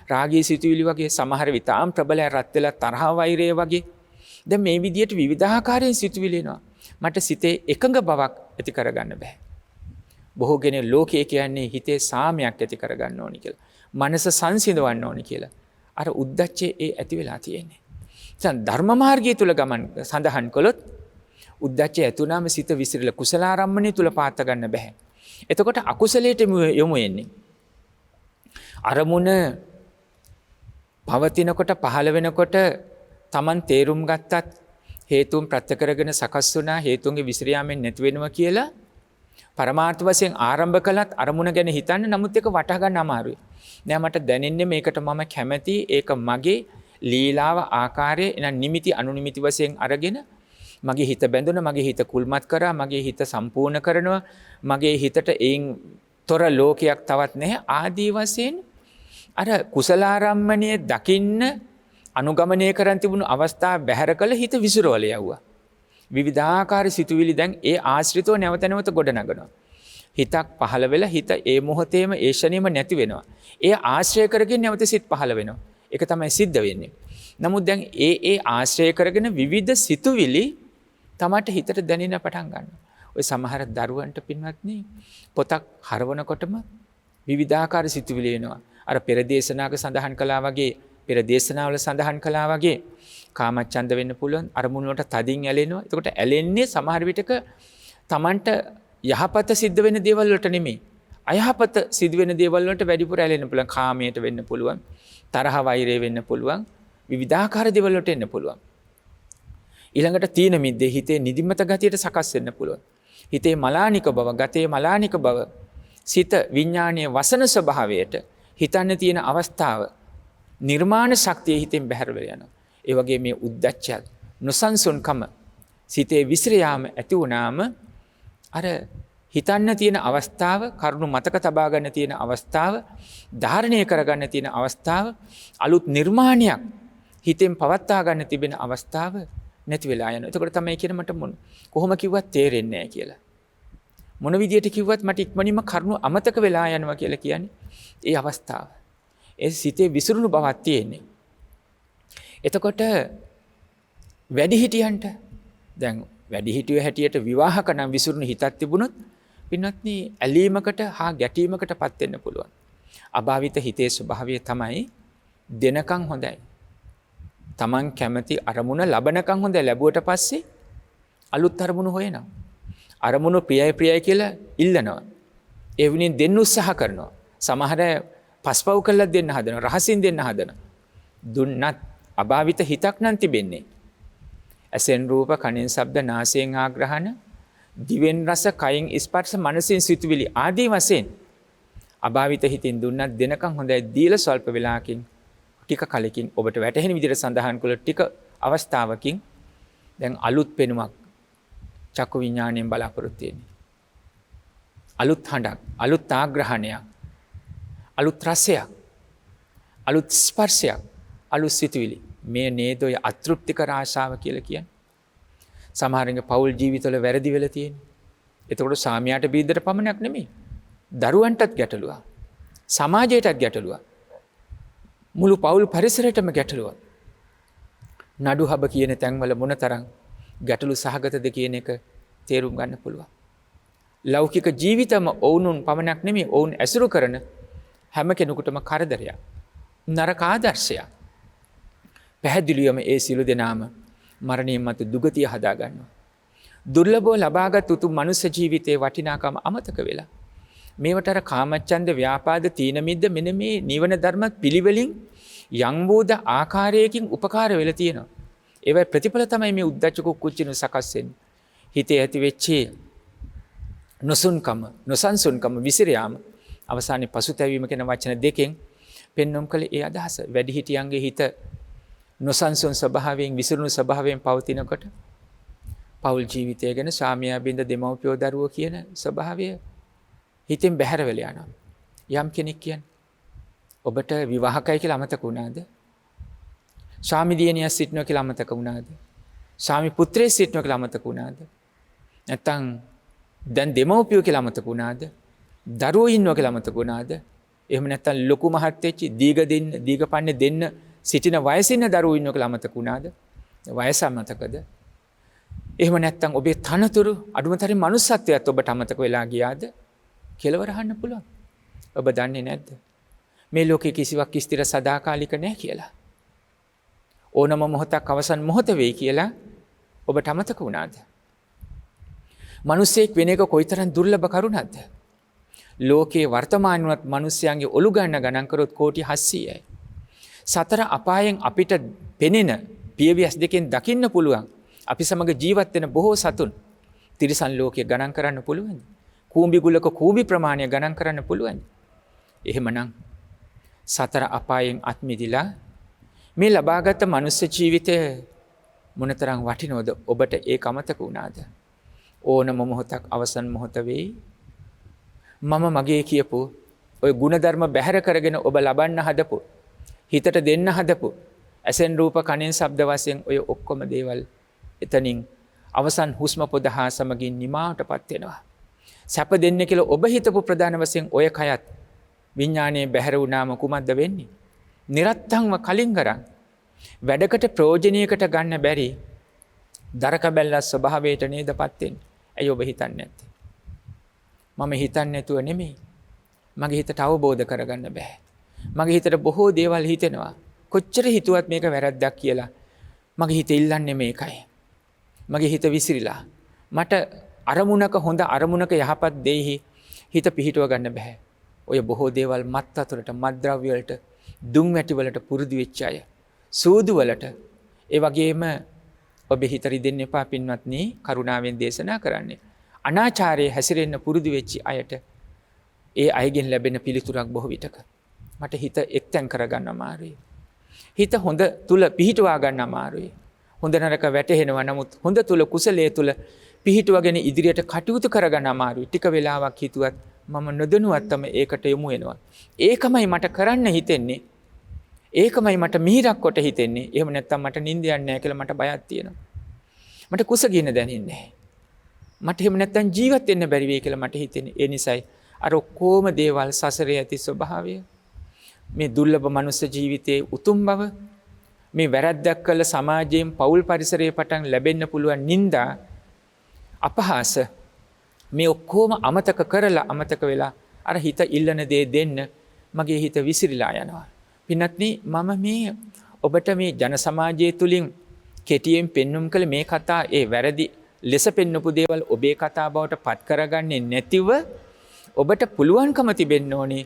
රාගී සිතුවිලි වගේ, සමහර ඒවා ඊටාම ප්‍රබලයි, රත් වෙලා තරහ වෛරය වගේ. දැන් මේ විදියට විවිධාකාරයෙන් සිතුවිලි එනවා. මට සිතේ එකඟ බවක් ඇති කරගන්න බෑ. බොහෝ කෙනෙක් ලෝකයේ කියන්නේ හිතේ සාමයක් ඇති කරගන්න ඕනි කියලා. මනස සංසිඳවන්න ඕනි කියලා. අර උද්දච්චයේ ඒ ඇති වෙලා තියෙන්නේ. දැන් ධර්ම මාර්ගය තුල ගමන් සඳහන් කළොත් උද්දච්චය ඇතුණාම සිත විසිරලා කුසලාරම්මණය තුල පාත්ත ගන්න බෑ. එතකොට අකුසලයට යොමු වෙන්නේ. අරමුණ පවතිනකොට පහළ වෙනකොට Taman තේරුම් ගත්තත් හේතුන් ප්‍රත්‍ය කරගෙන සකස් වුණා, හේතුන්ගේ විසිරියාමෙන් නැති වෙනවා කියලා පරමාර්ථ වශයෙන් ආරම්භ කළත් අරමුණ ගැන හිතන්න, නමුත් ඒක වටහා ගන්න අමාරුයි. නෑ මට දැනෙන්නේ මේකට මම කැමති, ඒක මගේ ලීලාව ආකාරයේ එන නිමිති අනුනිමිති වශයෙන් අරගෙන මගේ හිත බැඳුණා, මගේ හිත කුල්මත් කරා, මගේ හිත සම්පූර්ණ කරනවා, මගේ හිතට ඒන් තොර ලෝකයක් තවත් නැහැ ආදී වශයෙන් අර කුසලාරම්මණය දකින්න අනුගමනය කරන් තිබුණු අවස්ථා බැහැර කළ හිත විසිරවල යවුවා. විවිධාකාර සිතුවිලි දැන් ඒ ආශ්‍රිතව නැවත නැවත ගොඩනගනවා. හිතක් පහළ වෙලා හිත ඒ මොහොතේම ඒ ෂණෙම නැති වෙනවා. ඒ ආශ්‍රය කරගෙන නැවත සිත් පහළ වෙනවා. ඒක තමයි සිද්ධ වෙන්නේ. නමුත් දැන් ඒ ආශ්‍රය කරගෙන විවිධ සිතුවිලි තමට හිතට දැනෙන්න පටන් ගන්නවා. ඔය සමහර දරුවන්ට පින්වත්නි පොතක් හරවනකොටම විවිධාකාර සිතුවිලි එනවා. අර පෙර දේශනාවක සඳහන් කළා වගේ, පෙර දේශනාවල සඳහන් කළා වගේ කාමච්ඡන්ද වෙන්න පුළුවන්, අරමුණු වලට තදින් ඇලෙනවා. එතකොට ඇලෙන්නේ සමහර විටක තමන්ට යහපත සිද්ධ වෙන දේවල් වලට නෙමෙයි, අයහපත සිද්ධ වෙන දේවල් වලට වැඩිපුර ඇලෙන්න පුළුවන්. කාමයට වෙන්න පුළුවන්, තරහ වෛරය වෙන්න පුළුවන්, විවිධාකාර දේවල් වලට එන්න පුළුවන්. ඊළඟට තීන මිද්දේ හිතේ නිදිමත ගතියට සකස් වෙන්න පුළුවන්. හිතේ මලානික බව, ගතේ මලානික බව, සිත විඥානයේ වසන ස්වභාවයට හිතන්න තියෙන අවස්ථාව, නිර්මාණ ශක්තිය හිතෙන් බැහැර වෙලා යනවා. ඒ වගේ මේ උද්දච්චය, නොසන්සුන්කම, සිතේ විසිර යාම ඇති වුණාම අර හිතන්න තියෙන අවස්ථාව, කරුණු මතක තබා ගන්න තියෙන අවස්ථාව, ධාරණය කරගන්න තියෙන අවස්ථාව, අලුත් නිර්මාණයක් හිතෙන් පවත්වා ගන්න තිබෙන අවස්ථාව නැති වෙලා යනවා. එතකොට තමයි කියන මට කොහොම කිව්වත් තේරෙන්නේ නැහැ කියලා. මොන විදියට කිව්වත් මට ඉක්මනින්ම කරුණු අමතක වෙලා යනවා කියලා කියන්නේ ඒ අවස්ථාව. ඒ සිතේ විසිරුණු බවක් තියෙන්නේ. එතකොට වැඩිහිටියන්ට දැන් වැඩිහිටියෝ හැටියට විවාහක නම් විසිරුණු හිතක් තිබුණොත් පින්වත්නි ඇලීමකට හා ගැටීමකටපත් වෙන්න පුළුවන්. අභාවිත හිතේ ස්වභාවය තමයි දෙනකන් හොඳයි. Taman කැමති අරමුණ ලබනකන් හොඳයි. ලැබුවට පස්සේ අලුත් අරමුණු හොයනවා. අරමුණු ප්‍රියයි කියලා ඉල්ලනවා. ඒ වුණින් දෙන්න උත්සාහ කරනවා. සමහර පස්පව් කළා දෙන්න හදනවා. රහසින් දෙන්න හදනවා. දුන්නත් අභාවිත හිතක් නම් තිබෙන්නේ. ඇසෙන් රූප, කනෙන් ශබ්ද, නාසයෙන් ආග්‍රහණ, දිවෙන් රස, කයින් ස්පර්ශ, මනසෙන් සිතුවිලි ආදී වශයෙන් අභාවිත හිතින් දුන්නත් දෙනකන් හොඳයි. දීලා ස්වල්ප වෙලාවකින් ටික කලකින් ඔබට වැටහෙන විදිහට සඳහන් කළ ටික අවස්ථාවකින් දැන් අලුත් පෙනුමක් චක්කු විඥාණයෙන් බලාපොරොත්තු වෙන්නේ. අලුත් හඬක්, අලුත් ආග්‍රහණයක්, අලුත් රසයක්, අලුත් ස්පර්ශයක්, අලුත් සිතුවිලි. මේ නේද ඔය අතෘප්තිකර ආශාව කියලා කියන්නේ. සමහරවිට පෞල් ජීවිතවල වැරදි වෙලා තියෙන්නේ. එතකොට සාමියාට බීදට පමණක් නෙමෙයි, දරුවන්ටත් ගැටලුවක්, සමාජයටත් ගැටලුවක්, මුළු පෞල් පරිසරයටම ගැටලුවක්. නඩු හබ කියන තැන්වල මොනතරම් ගැටලු සහගතද කියන එක තේරුම් ගන්න පුළුවන්. ලෞකික ජීවිතම ඔවුන් පමණක් නෙමෙයි, ඔවුන් ඇසුරු කරන හැම කෙනෙකුටම කරදරයක්, නරක ආදර්ශයක්. පැහැදිලිවම ඒ සිළු දෙනාම මරණින් මතු දුගතිය හදා ගන්නවා. දුර්ලභව ලබාගත් උතුම් මනුෂ්‍ය ජීවිතයේ වටිනාකම අමතක වෙලා මේවට අර කාමච්ඡන්ද, ව්‍යාපාද, තීන මිද්ද මෙන්න මේ නිවන ධර්ම පිළිවෙලින් යම් බෝධ ආකාරයකින් උපකාර වෙලා තියෙනවා. ඒවයි ප්‍රතිඵල තමයි මේ උද්දච්ච කුක්කුච්චිනු සකස් වෙන්නේ. හිතේ ඇති වෙච්ච නොසුන්කම, නොසන්සුන්කම විසිර යාම අවසානයේ පසුතැවීම කියන වචන දෙකෙන් පෙන්වම් කළේ ඒ අදහස. වැඩිහිටියන්ගේ හිත නොසන්සුන් ස්වභාවයෙන් විසිරුණු ස්වභාවයෙන් පවතිනකොට පෞල් ජීවිතය ගැන ස්වාමියා බින්ද දෙමව්පියෝ දරුවෝ කියන ස්වභාවය හිතෙන් බැහැර වෙලා යනවා. යම් කෙනෙක් කියන්නේ ඔබට විවාහකයි කියලා අමතක වුණාද? ස්වාමි දියණියක් සිටිනවා කියලා අමතක වුණාද? ස්වාමි පුත්‍රයෙක් සිටිනවා කියලා අමතක වුණාද? නැත්තම් දැන් දෙමව්පියෝ කියලා අමතක වුණාද? දරුවෝ ඉන්නවා කියලා අමතක වුණාද? එහෙම නැත්තම් ලොකු මහත් වෙච්ච දීගපන්නේ දෙන්න සිටින වයසින් දරුවෝ ඉන්නවා කියලා අමතක වුණාද? වයස අමතකද? එහෙම නැත්තම් ඔබේ තනතුරු අඩුමතරේ මනුස්සත්වයට ඔබට අමතක වෙලා ගියාද? කෙලවර අහන්න පුළුවන්. ඔබ දන්නේ නැද්ද? මේ ලෝකේ කිසිවක් ස්ථිර සදාකාලික නැහැ කියලා. ඕනම මොහොතක් අවසන් මොහොත වෙයි කියලා ඔබට අමතක වුණාද? මිනිසෙක් වෙන එක කොයිතරම් දුර්ලභ කරුණක්ද? ලෝකේ වර්තමානවත් මිනිස්යන්ගේ ඔලු ගණන් කරොත් කෝටි 700යි. සතර අපායෙන් අපිට පෙනෙන පියවිස් දෙකෙන් දකින්න පුළුවන්. අපි සමග ජීවත් වෙන බොහෝ සතුන් තිරිසන් ලෝකයේ ගණන් කරන්න පුළුවන්. කූඹි ගුලක කූඹි ප්‍රමාණය ගණන් කරන්න පුළුවන්. එහෙමනම් සතර අපායෙන් අත් මිදිලා මේ ලබාගත් මනුස්ස ජීවිතය මොනතරම් වටිනවද? ඔබට ඒක අමතක වුණාද? ඕනම මොහොතක් අවසන් මොහොත වෙයි. මම මගේ කියපු ඔය ಗುಣධර්ම බැහැර කරගෙන ඔබ ලබන්න හදපු, හිතට දෙන්න හදපු ඇසෙන් රූප කනෙන් ශබ්ද වශයෙන් ඔය ඔක්කොම දේවල් එතනින් අවසන් හුස්ම පොද හා සමගින් නිමාවටපත් වෙනවා. සැප දෙන්න කියලා ඔබ හිතපු ප්‍රධාන වශයෙන් ඔය කයත් විඥානයේ බැහැර වුණාම කුමක්ද වෙන්නේ? නිරත්තංව කලින් කරන් වැඩකට ප්‍රයෝජනයකට ගන්න බැරි දරකබැල්ලා ස්වභාවයට නේදපත් වෙන්නේ. ඇයි ඔබ හිතන්නේ නැත්තේ? මම හිතන්නේ නැතුව නෙමෙයි. මගේ හිතට අවබෝධ කරගන්න බෑ. මගේ හිතට බොහෝ දේවල් හිතෙනවා. කොච්චර හිතුවත් මේක වැරද්දක් කියලා. මගේ හිත ඉල්ලන්නේ මේකයි. මගේ හිත විසිරිලා. මට අරමුණක හොඳ අරමුණක යහපත් දෙෙහි හිත පිහිටව ගන්න බෑ. ඔය බොහෝ දේවල් මත් අතුරට, මත්ද්‍රව්‍ය වලට, දුම් වැටි වලට පුරුදු වෙච්ච අය. සූදු වලට. ඒ වගේම ඔබ හිත රිදෙන්න එපා පින්වත්නි, කරුණාවෙන් දේශනා කරන්නේ. අනාචාරයේ හැසිරෙන්න පුරුදු වෙච්ච අයට ඒ අයගෙන් ලැබෙන පිළිතුරක් බොහෝ විටක මට හිත එක්තැන් කරගන්න අමාරුයි. හිත හොඳ තුල පිහිටවා ගන්න අමාරුයි. හොඳ නරක වැටහෙනවා. නමුත් හොඳ තුල කුසලයේ තුල පිහිටුවගෙන ඉදිරියට කටයුතු කරගන්න අමාරුයි. ටික වෙලාවක් හිතුවත් මම නොදැනුවත්වම ඒකට යොමු වෙනවා. ඒකමයි මට කරන්න හිතෙන්නේ. ඒකමයි මට මිහිරක් කොට හිතෙන්නේ. එහෙම නැත්නම් මට නිින්ද යන්නේ නැහැ කියලා මට බයක් තියෙනවා. මට කුසගින්න දැනෙන්නේ නැහැ. මට එහෙම නැත්නම් ජීවත් වෙන්න බැරි වෙයි කියලා මට හිතෙන්නේ. ඒ නිසායි අර ඔක්කොම දේවල් සසරේ ඇති ස්වභාවය, මේ දුර්ලභ මනුස්ස ජීවිතයේ උතුම් බව, මේ වැරද්දක් කළ සමාජයෙන් පෞල් පරිසරයේ පටන් ලැබෙන්න පුළුවන් නිന്ദා, අපහාස, මේ ඔක්කොම අමතක කරලා අමතක වෙලා අර හිත ඉල්ලන දේ දෙන්න මගේ හිත විසිරීලා යනවා. පින්වත්නි, මම මේ ඔබට මේ ජන සමාජය තුලින් කෙටියෙන් පෙන්눔 කළ මේ කතා ඒ වැරදි ලෙස පෙන්වපු දේවල් ඔබේ කතා බවට පත් කරගන්නේ නැතිව ඔබට පුළුවන්කම තිබෙන්න ඕනේ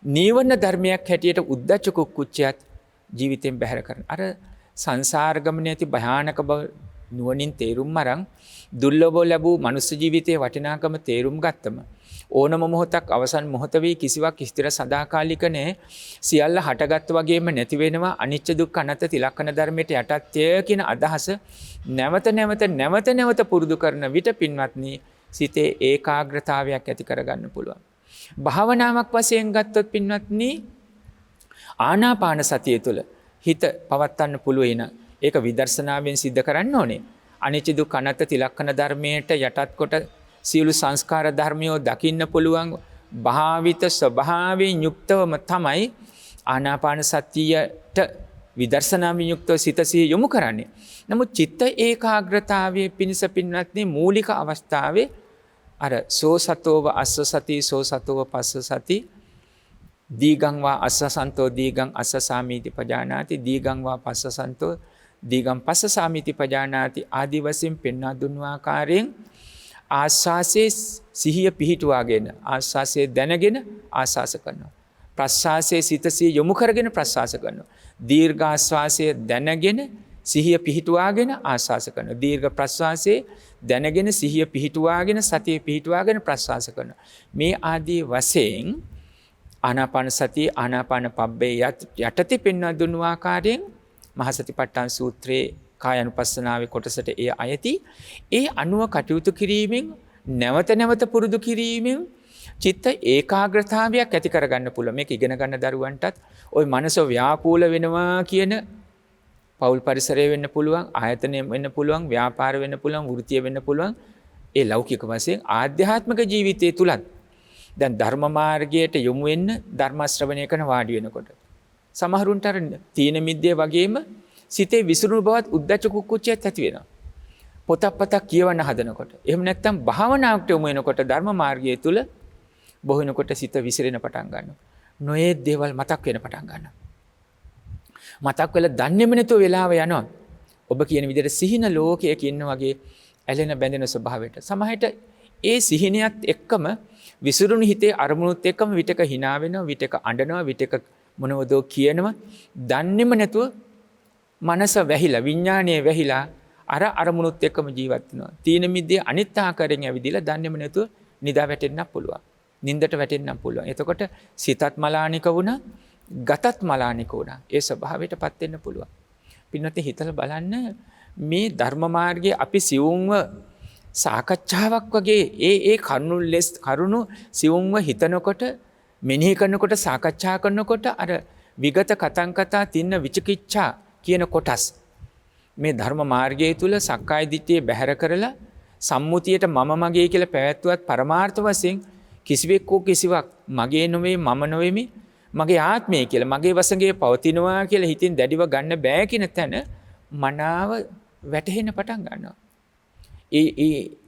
නීවරණ ධර්මයක් හැටියට උද්දච්ච කුක්කුච්චයත් ජීවිතෙන් බැහැර කරන. අර සංසාර ගමනේ ඇති භයානක බව නුවණින් තේරුම් අරන් දුර්ලභව ලැබූ මනුස්ස ජීවිතයේ වටිනාකම තේරුම් ගත්තම ඕනම මොහොතක් අවසන් මොහොත වේ. කිසිවක් ස්ථිර සදාකාලික නැහැ. සියල්ල හටගත් වගේම නැති වෙනවා. අනිච්ච දුක්ඛ අනාත්ම තිලක්ෂණ ධර්මයට යටත්ය කියන අදහස නැවත පුරුදු කරන විට පින්වත්නි, සිතේ ඒකාග්‍රතාවයක් ඇති කරගන්න පුළුවන්. භාවනාවක් වශයෙන් ගත්තොත් පින්වත්නි, ආනාපාන සතිය තුළ හිත පවත්වන්න පුළුවන් නම් ඒක විදර්ශනාවෙන් සිද්ධ කරන්න ඕනේ. අනිච්ච දුක්ඛ අනාත්ම තිලක්ෂණ ධර්මයට යටත් කොට සියලු සංස්කාර ධර්මියෝ දකින්න පුළුවන් භාවිත ස්වභාවයෙන් යුක්තවම තමයි ආනාපාන සතියට විදර්ශනාවෙන් යුක්තව සිත යොමු කරන්නේ. නමුත් චිත්ත ඒකාග්‍රතාවයේ පිණිස පින්වත්නි, මූලික අවස්ථාවේ අර සෝ සතෝව අස්ස සති සෝ සතෝව පස්ස සති දීගං වා අස්ස සන්තෝ දීගං අස්ස සාමීති පජානාති දීගං වා පස්ස සන්තෝ දීගං පස්ස සාමීති පජානාති ආදි වශයෙන් පෙන්වා දුන්නු ආකාරයෙන් ආස්වාසේ සිහිය පිහිටුවාගෙන ආස්වාසේ දැනගෙන ආස්වාස කරනවා. ප්‍රශ්වාසයේ සිතසිය යොමු කරගෙන ප්‍රශ්වාස කරනවා. දීර්ඝ ආශ්වාසය දැනගෙන සිහිය පිහිටුවාගෙන ආශ්වාස කරනවා. දීර්ඝ ප්‍රශ්වාසයේ දැනගෙන සිහිය පිහිටුවාගෙන සතිය පිහිටුවාගෙන ප්‍රශ්වාස කරනවා. මේ ආදී වශයෙන් ආනාපාන සතිය ආනාපාන පබ්බේ යටතේ පෙන්වා දුන්නු ආකාරයෙන් මහසතිපට්ඨාන සූත්‍රයේ කායानुපස්සනාවේ කොටසට එය අයති. ඒ අනුව කටයුතු කිරීමෙන් නැවත නැවත පුරුදු කිරීමෙන් චිත්ත ඒකාග්‍රතාවයක් ඇති කරගන්න පුළුවන්. මේක ඉගෙන ගන්න දරුවන්ටත් ওই මනස ව්‍යාකූල වෙනවා කියන පෞල් පරිසරය වෙන්න පුළුවන්, ආයතනය වෙන්න පුළුවන්, ව්‍යාපාර වෙන්න පුළුවන්, වෘත්තිය වෙන්න පුළුවන්. ඒ ලෞකික වශයෙන් ආධ්‍යාත්මික ජීවිතයේ තුලත් දැන් ධර්ම මාර්ගයට යොමු වෙන්න ධර්ම ශ්‍රවණය කරන වාඩි වෙනකොට සමහරුන්ට අර තීන මිද්දේ වගේම සිතේ විසිරුණු බවත් උද්දච්ච කුක්කුච්චයත් ඇති වෙනවා. පොතක් කියවන්න හදනකොට. එහෙම නැත්නම් භාවනාවට යොමු වෙනකොට ධර්ම මාර්ගය තුල බොහෝ වෙනකොට සිත විසිරෙන පටන් ගන්නවා. නොයේ දේවල් මතක් වෙන පටන් ගන්නවා. මතක් වෙලා දන්නේම නැතුව වෙලාව යනවා. ඔබ කියන විදිහට සිහින ලෝකයක ඉන්න වගේ ඇලෙන බැඳෙන ස්වභාවයට. සමහරට ඒ සිහිනයත් එක්කම විසිරුණු හිතේ අරමුණුත් එක්කම විතක hina වෙනවා, විතක අඬනවා, විතක මොනවදෝ කියනවා. දන්නේම නැතුව මනස වැහිලා, විඥානය වැහිලා අර අරමුණුත් එක්කම ජීවත් වෙනවා. තීන මිද්දේ අනිත් ආකාරයෙන් ඇවිදිලා දන්නේම නැතුව නිදා වැටෙන්නත් පුළුවන්. නින්දට වැටෙන්නත් පුළුවන්. එතකොට සිතත් මලානික වුණා, ගතත් මලානික වුණා. ඒ ස්වභාවයටපත් වෙන්න පුළුවන්. පින්නතේ හිතලා බලන්න මේ ධර්ම මාර්ගයේ අපි සිවුම්ව සාකච්ඡාවක් වගේ ඒ කරුණු සිවුම්ව හිතනකොට, මෙනෙහි කරනකොට, සාකච්ඡා කරනකොට අර විගත කතං කතා තින්න විචිකිච්ඡා කියන කොටස් මේ ධර්ම මාර්ගය තුල සක්කාය දිට්ඨිය බැහැර කරලා සම්මුතියට මම මගේ කියලා පැවැත්වුවත් පරමාර්ථ වශයෙන් කිසිවෙක් හෝ කිසිවක් මගේ නොවේ, මම නොවේමි, මගේ ආත්මය කියලා, මගේ වශයෙන් පවතිනවා කියලා හිතින් දැඩිව ගන්න බෑ කියන තැන මනාව වැටහෙන්න පටන් ගන්නවා.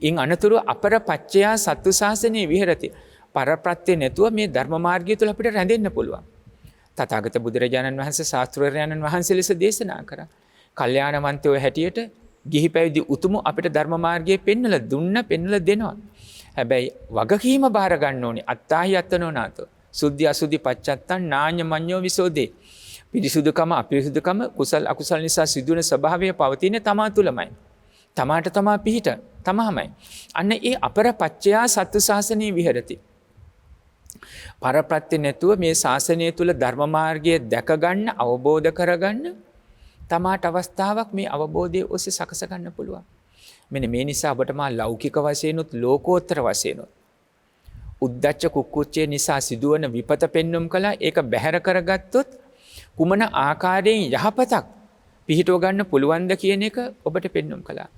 ඉන් අනතුරු අපර පච්චයා සත්තු ශාසනයේ විහෙරති. පරප්‍රත්‍ය නැතුව මේ ධර්ම මාර්ගය තුල අපිට රැඳෙන්න පුළුවන්. තථාගත බුදුරජාණන් වහන්සේ ශාස්ත්‍රඥයන්න් වහන්සේ ලෙස දේශනා කරා. කල්යාණවන්තයෝ හැටියට ගිහි පැවිදි උතුම් අපිට ධර්ම මාර්ගයේ පෙන්වලා දෙනවා. හැබැයි වගකීම බාර ගන්න ඕනේ. අත්තාහි අත්තනෝ නාතෝ. සුද්ධි අසුද්ධි පච්චත්තං නාඤ්ඤ මඤ්ඤෝ විසෝදේ. පිරිසුදුකම අපිරිසුදුකම කුසල් අකුසල් නිසා සිදුවන ස්වභාවය පවතින තමා තුලමයි. තමාට තමා පිහිට තමාමයි. අන්න ඒ අපර පච්චයා සත්තු ශාසනයේ විහෙරති. පරප්‍රත්‍ය නැතුව මේ ශාසනය තුල ධර්ම මාර්ගය දැක ගන්න, අවබෝධ කරගන්න තමාට අවස්ථාවක් මේ අවබෝධයේ ඔස්සේ සකස ගන්න පුළුවන්. මෙන්න මේ නිසා ඔබට මා ලෞකික වශයෙන්ුත් ලෝකෝත්තර වශයෙන්ුත් උද්දච්ච කුක්කුච්චේ නිසා සිදුවන විපත පෙන්눔 කළා. ඒක බැහැර කරගත්තොත් කුමන ආකාරයෙන් යහපතක් පිහිටව ගන්න පුළුවන්ද කියන එක ඔබට පෙන්눔 කළා.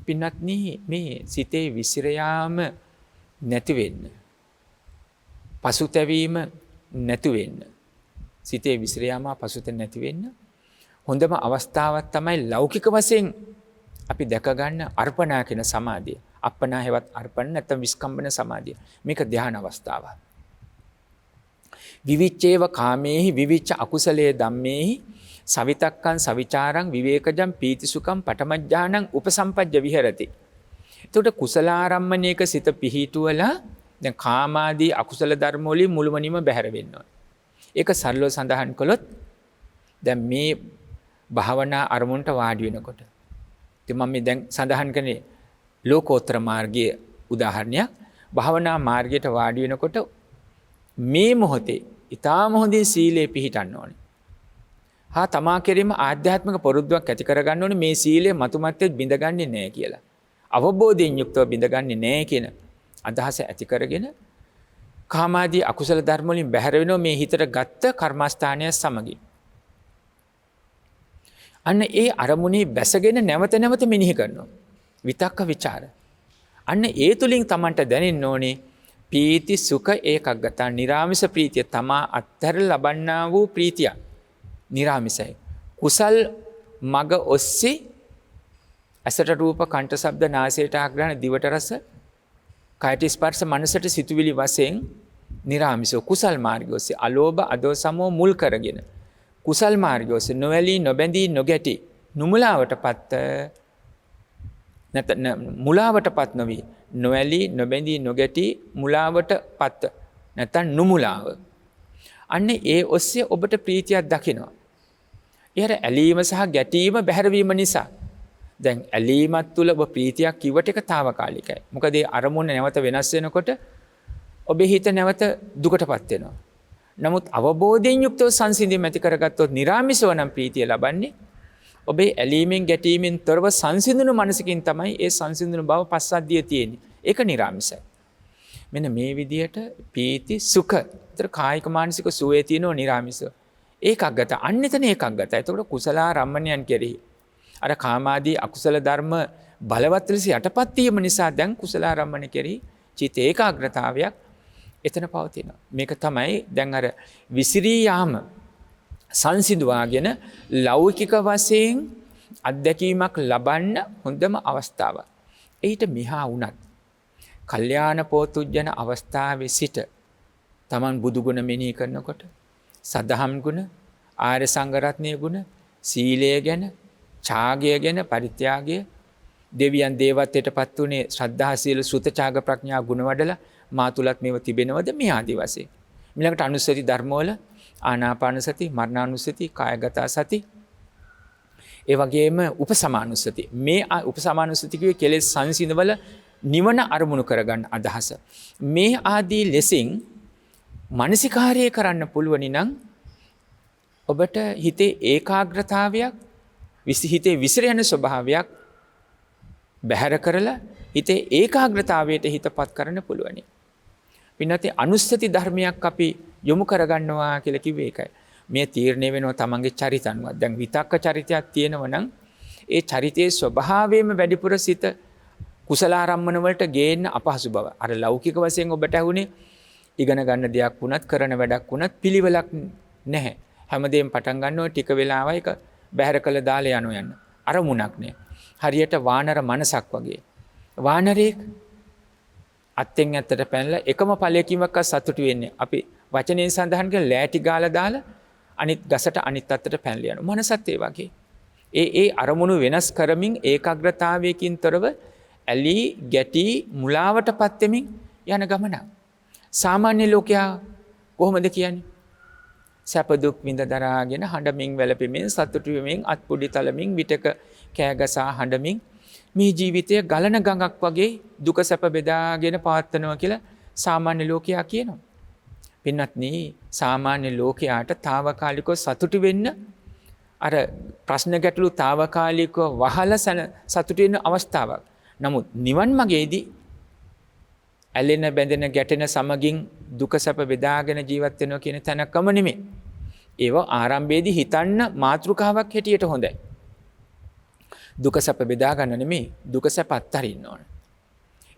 පින්වත්නි, මේ සිතේ විසිර යාම නැති වෙන්න, පසුතැවීම නැති වෙන්න, සිතේ විසිර යාම පසුතැව නැති වෙන්න හොඳම අවස්ථාවක් තමයි ලෞකික වශයෙන් අපි දැක ගන්න අර්පණා කියන සමාධිය. අප්පනා හේවත් අර්පණ නැත්නම් විස්කම්බන සමාධිය. මේක ධ්‍යාන අවස්ථාවක්. විවිච්ඡේව කාමේහි විවිච්ඡ අකුසලයේ ධම්මේහි සවිතක්කං සවිචාරං විවේකජං පීතිසුඛං පඨමඥානං උපසම්පජ්ජ විහෙරති. එතකොට කුසලාරම්මණයක සිත පිහිටුවලා දැන් කාමාදී අකුසල ධර්ම වලින් මුළුමනින්ම බැහැර වෙන්න ඕනේ. ඒක සරලව සඳහන් කළොත් දැන් මේ භාවනා අරමුණට වාඩි වෙනකොට ඉතින් මම දැන් සඳහන් කරන්නේ ලෝකෝත්තර මාර්ගයේ උදාහරණයක්. භාවනා මාර්ගයට වාඩි වෙනකොට මේ මොහොතේ ඊටාම හොඳින් සීලේ පිහිටන්න ඕනේ. තමා කෙරෙහිම ආධ්‍යාත්මික පොරුද්දක් ඇති කරගන්න ඕනේ මේ සීලය මතුමැත්තේ බිඳගන්නේ නැහැ කියලා. අවබෝධයෙන් යුක්තව බිඳගන්නේ නැහැ කියන අදහස ඇති කරගෙන කාමාදී අකුසල ධර්ම වලින් බැහැර වෙනවා මේ හිතට ගත්ත කර්මස්ථානය සමගින්. අන්න ඒ අරමුණේ බැසගෙන නැවත නැවත මෙනෙහි කරනවා. විතක්ක ਵਿਚාර. අන්න ඒ තුලින් Tamanට දැනෙන්න ඕනේ පීති සුඛ ඒකග්ගතා නිරාමිස ප්‍රීතිය තමා අත්තර ලබන්නා වූ ප්‍රීතිය. නිරාමිසයි. කුසල් මග ඔස්සේ අසට රූප කණ්ඨ ශබ්ද නාසයට ආග්‍රහණ දිවට රස කයට ස්පර්ශ මනසට සිතුවිලි වශයෙන් නිරාමිස කුසල් මාර්ගය ඔස්සේ අලෝභ අදෝසමෝ මුල් කරගෙන කුසල් මාර්ගය ඔස්සේ නොවැළී නොබැඳී නොගැටි නුමුලාවටපත් නැත්නම් මුලාවටපත් නොවි නොවැළී නොබැඳී නොගැටි මුලාවටපත් නැත්නම් නුමුලාව අන්න ඒ ඔස්සේ ඔබට ප්‍රීතියක් දකිනවා. ඒ අර ඇලීම සහ ගැටීම බැහැරවීම නිසා. දැන් ඇලීමත් තුළ ඔබ ප්‍රීතියක් කිව්වට ඒක తాවකාලිකයි. මොකද ඒ අරමුණ නැවත වෙනස් වෙනකොට ඔබේ හිත නැවත දුකටපත් වෙනවා. නමුත් අවබෝධයෙන් යුක්තව සංසිඳීම ඇති කරගත්තොත් නිරාමිෂව නම් ප්‍රීතිය ලබන්නේ. ඔබේ ඇලීමෙන් ගැටීමෙන් තොරව සංසිඳුණු මනසකින් තමයි ඒ සංසිඳුණු බව පස්සද්ධිය තියෙන්නේ. ඒක නිරාමිෂයි. මෙන්න මේ විදිහට ප්‍රීති සුඛ විතර කායික මානසික සුවය තියෙනවා නිරාමිෂව. ඒකග්ගත අන්‍යතන ඒකග්ගත. එතකොට කුසලාරම්මණයන් කෙරෙහි අර කාමාදී අකුසල ධර්ම බලවත් ලෙස යටපත් වීම නිසා දැන් කුසලාරම්මණය කෙරෙහි චිත්ත ඒකාග්‍රතාවයක් එතන පවතිනවා. මේක තමයි දැන් අර විසිරී යාම සංසිඳුවාගෙන ලෞකික වශයෙන් අත්දැකීමක් ලබන්න හොඳම අවස්ථාව. ඊට මෙහා වුණත් කල්යාණ පෝතුජන අවස්ථාවේ සිට තමන් බුදු ගුණ මෙනෙහි කරනකොට සදහම් ගුණ, ආර්ය සංඝ රත්නයේ ගුණ, සීලය ගැන, ඡාගය ගැන, පරිත්‍යාගය, දෙවියන් දේවත්වයටපත් උනේ ශ්‍රද්ධා සීල සුත ඡාග ප්‍රඥා ගුණ වඩලා මා තුලත් මේව තිබෙනවද මේ ආදි වශයෙන්. ඊළඟට අනුස්සති ධර්මවල ආනාපාන සති, මරණානුස්සති, කායගත සති, ඒ වගේම උපසමානුස්සති. මේ උපසමානුස්සති කියේ කෙලෙස් සංසිඳවල නිවන අරමුණු කරගන්න අදහස. මේ ආදී ලෙසින් මානසිකාර්යය කරන්න පුළුවනි නම් ඔබට හිතේ ඒකාග්‍රතාවයක්, හිතේ විසිර යන ස්වභාවයක් බැහැර කරලා හිතේ ඒකාග්‍රතාවයට හිතපත් කරන්න පුළුවනි. පින්නතේ අනුස්සති ධර්මයක් අපි යොමු කරගන්නවා කියලා කිව්වේ ඒකයි. මේ තීරණය වෙනවා තමන්ගේ චරිත අනුව. දැන් විතක්ක චරිතයක් තියෙනවා නම් ඒ චරිතයේ ස්වභාවයෙන්ම වැඩිපුර සිත කුසලාරම්මන වලට ගේන්න අපහසු බව. අර ලෞකික වශයෙන් ඔබට ඇහුනේ ඉගෙන ගන්න දෙයක් වුණත් කරන වැඩක් වුණත් පිළිවෙලක් නැහැ. හැමදේම පටන් ගන්නවා ටික වෙලාවයි එක බැහැර කළ දාලා යන අරමුණක් නෑ. හරියට වානර මනසක් වගේ. වානරෙක් අත්ෙන් ඇත්තට පැනලා එකම ඵලයකින්වත් සතුටු වෙන්නේ. අපි වචනයෙන් සඳහන් කරන ලෑටි ගාලා දාලා අනිත් ගසට අනිත් අතට පැනලා යනවා. මනසත් ඒ වගේ. ඒ අරමුණු වෙනස් කරමින් ඒකාග්‍රතාවයකින් තොරව ඇලී ගැටි මුලාවටපත් වෙමින් යන ගමනක්. සාමාන්‍ය ලෝකයා කොහොමද කියන්නේ? සැප දුක් විඳ දරාගෙන හඬමින් වැළපෙමින් සතුටු වෙමින් අත්පුඩි තලමින් විටක කෑගසා හඬමින් මේ ජීවිතය ගලන ගඟක් වගේ දුක සැප බෙදාගෙන පවත්වනවා කියලා සාමාන්‍ය ලෝකයා කියනවා. පින්වත්නි, සාමාන්‍ය ලෝකයාට తాවකාලිකව සතුටු වෙන්න අර ප්‍රශ්න ගැටලු తాවකාලිකව වහලා සතුටු වෙන අවස්ථාවක්. නමුත් නිවන් මාර්ගයේදී ඇලෙන බැඳෙන ගැටෙන සමගින් දුක සැප බෙදාගෙන ජීවත් වෙනවා කියන තැනකම නෙමෙයි. ඒව ආරම්භයේදී හිතන්න මාතෘකාවක් හැටියට හොඳයි. දුක සැප බෙදා ගන්න නෙමෙයි, දුක සැප අත්හරින්න ඕන.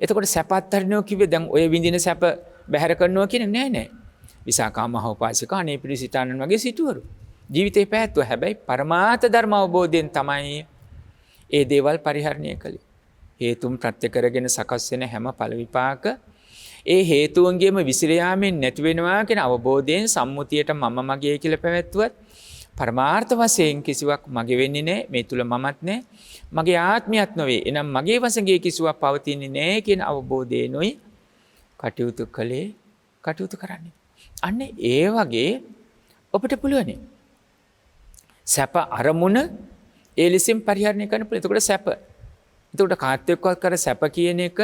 එතකොට සැප අත්හරිනවා කිව්වේ දැන් ඔය විඳින සැප බැහැර කරනවා කියන්නේ නෑ. විසාකා මහෝපාසිකා අනේ පිරිසිතානන් වගේ සිටුවරු ජීවිතේ පැවැත්වුවා. හැබැයි පරමාර්ථ ධර්ම අවබෝධයෙන් තමයි ඒ දේවල් පරිහරණය කළේ. හේතුන් ප්‍රත්‍ය කරගෙන සකස් වෙන හැම ඵල විපාක ඒ හේතුන්ගේම විසිර යාමෙන් නැති වෙනවා කියන අවබෝධයෙන් සම්මුතියට මම මගේ කියලා පැවැත්වුවත් පරමාර්ථ වශයෙන් කිසිවක් මගේ වෙන්නේ නැහැ. මේ තුල මමත් නැහැ. මගේ ආත්මියත් නොවේ. එනම් මගේ වශයෙන් කිසිවක් පවතින්නේ නැහැ කියන අවබෝධයෙන්ොයි කටයුතු කරන්නේ. අන්න ඒ වගේ ඔබට පුළුවනි. සැප අරමුණ ඒ ලෙසින් පරිහරණය කරන්න පුළුවන්. එතකොට සැප. එතකොට කාත් එක්කවත් කර සැප කියන එක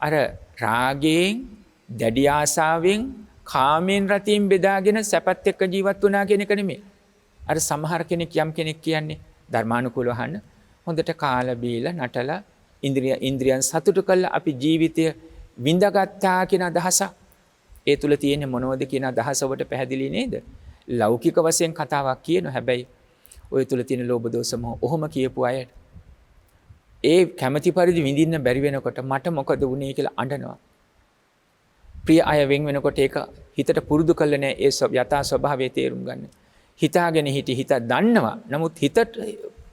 අර රාගයෙන්, දැඩි ආසාවෙන්, කාමෙන් රතියෙන් බෙදාගෙන සැපත් එක්ක ජීවත් වුණා කියන එක නෙමෙයි. අර සමහර කෙනෙක් යම් කෙනෙක් කියන්නේ ධර්මානුකූලව අහන්න හොඳට කාලා බීලා නටලා ඉන්ද්‍රියන් සතුටු කරලා අපි ජීවිතය විඳගත්තා කියන අදහස. ඒ තුල තියෙන මොනවද කියන අදහස ඔබට පැහැදිලි නේද? ලෞකික වශයෙන් කතාවක් කියන හැබැයි ඔය තුල තියෙන ලෝභ දෝෂ මොහ ඔහොම කියපු අයට ඒ කැමැති පරිදි විඳින්න බැරි වෙනකොට මට මොකද වුනේ කියලා අඬනවා. ප්‍රිය අය වෙන් වෙනකොට ඒක හිතට පුරුදු කළ නැහැ. ඒ යථා ස්වභාවය තේරුම් ගන්න. හිතාගෙන හිත දන්නවා. නමුත් හිතට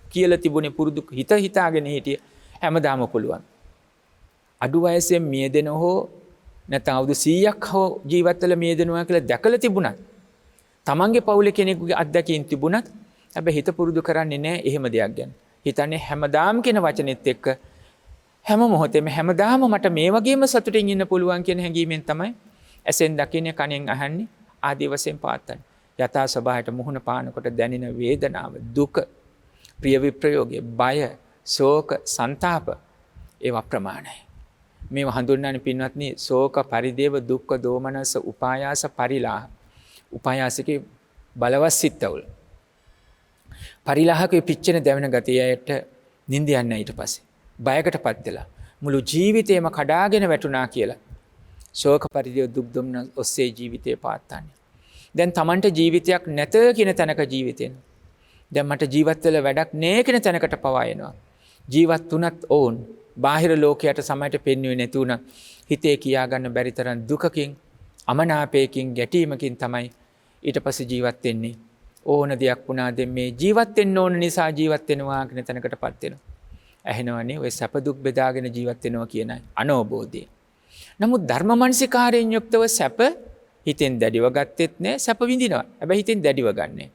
කියලා තිබුණේ පුරුදු හිතාගෙන හිටිය හැමදාම පුළුවන්. අඩු වයසෙන් මියදෙන හෝ නැත්නම් අවුරුදු 100ක් හෝ ජීවත් වෙලා මියදෙනවා කියලා දැකලා තිබුණත් තමන්ගේ පවුලේ කෙනෙකුගේ අත්දැකීම් තිබුණත් හැබැයි හිත පුරුදු කරන්නේ නැහැ එහෙම දෙයක් ගැන. හිතන්නේ හැමදාම කියන වචනෙත් එක්ක හැම මොහොතේම හැමදාම මට මේ වගේම සතුටින් ඉන්න පුළුවන් කියන හැඟීමෙන් තමයි ඇසෙන් දකින්නේ කනෙන් අහන්නේ ආදී වශයෙන් පවත්තන්න. යථා ස්වභාවයට මුහුණ පානකොට දැනෙන වේදනාව, දුක, ප්‍රිය විප්‍රයෝගය, බය, ශෝක, සන්තාප ඒවා ප්‍රමාණයි. මේවා හඳුන්වන්නේ පින්වත්නි ශෝක, පරිදේව, දුක්ඛ, දෝමනස, උපායාස, පරිලාහ. උපායාසිකේ බලවත් සිත්වල. පරිලාහකේ පිච්චෙන දැවෙන ගතියට නිින්ද යන්නේ ඊට පස්සේ. බයකටපත් වෙලා මුළු ජීවිතේම කඩාගෙන වැටුණා කියලා. ශෝක, පරිදේව, දුක්, දුම්නස් ඔස්සේ ජීවිතේ පාත්තන්නේ. දැන් Tamanට ජීවිතයක් නැත කියන තැනක ජීවිතෙන්. දැන් මට ජීවත් වෙලා වැඩක් නෑ කියන තැනකට පවා එනවා. ජීවත් වුණත් ඕන් බාහිර ලෝකයට සමයට පෙන්වෙන්නේ නැති වුණා. හිතේ කියා ගන්න බැරි තරම් දුකකින්, අමනාපයකින්, ගැටීමකින් තමයි ඊට පස්සේ ජීවත් වෙන්නේ. ඕන දෙයක් වුණාද මේ ජීවත් වෙන්න ඕන නිසා ජීවත් වෙනවා කියන තැනකටපත් වෙනවා. ඇහෙනවනේ ඔය සැප දුක් බෙදාගෙන ජීවත් වෙනවා කියන අනෝබෝධය. නමුත් ධර්ම මනසිකාරයෙන් යුක්තව සැප හිතෙන් දැඩිව ගත්තෙත් නෑ, සැප විඳිනවා. හැබැයි හිතෙන් දැඩිව ගන්නෑ.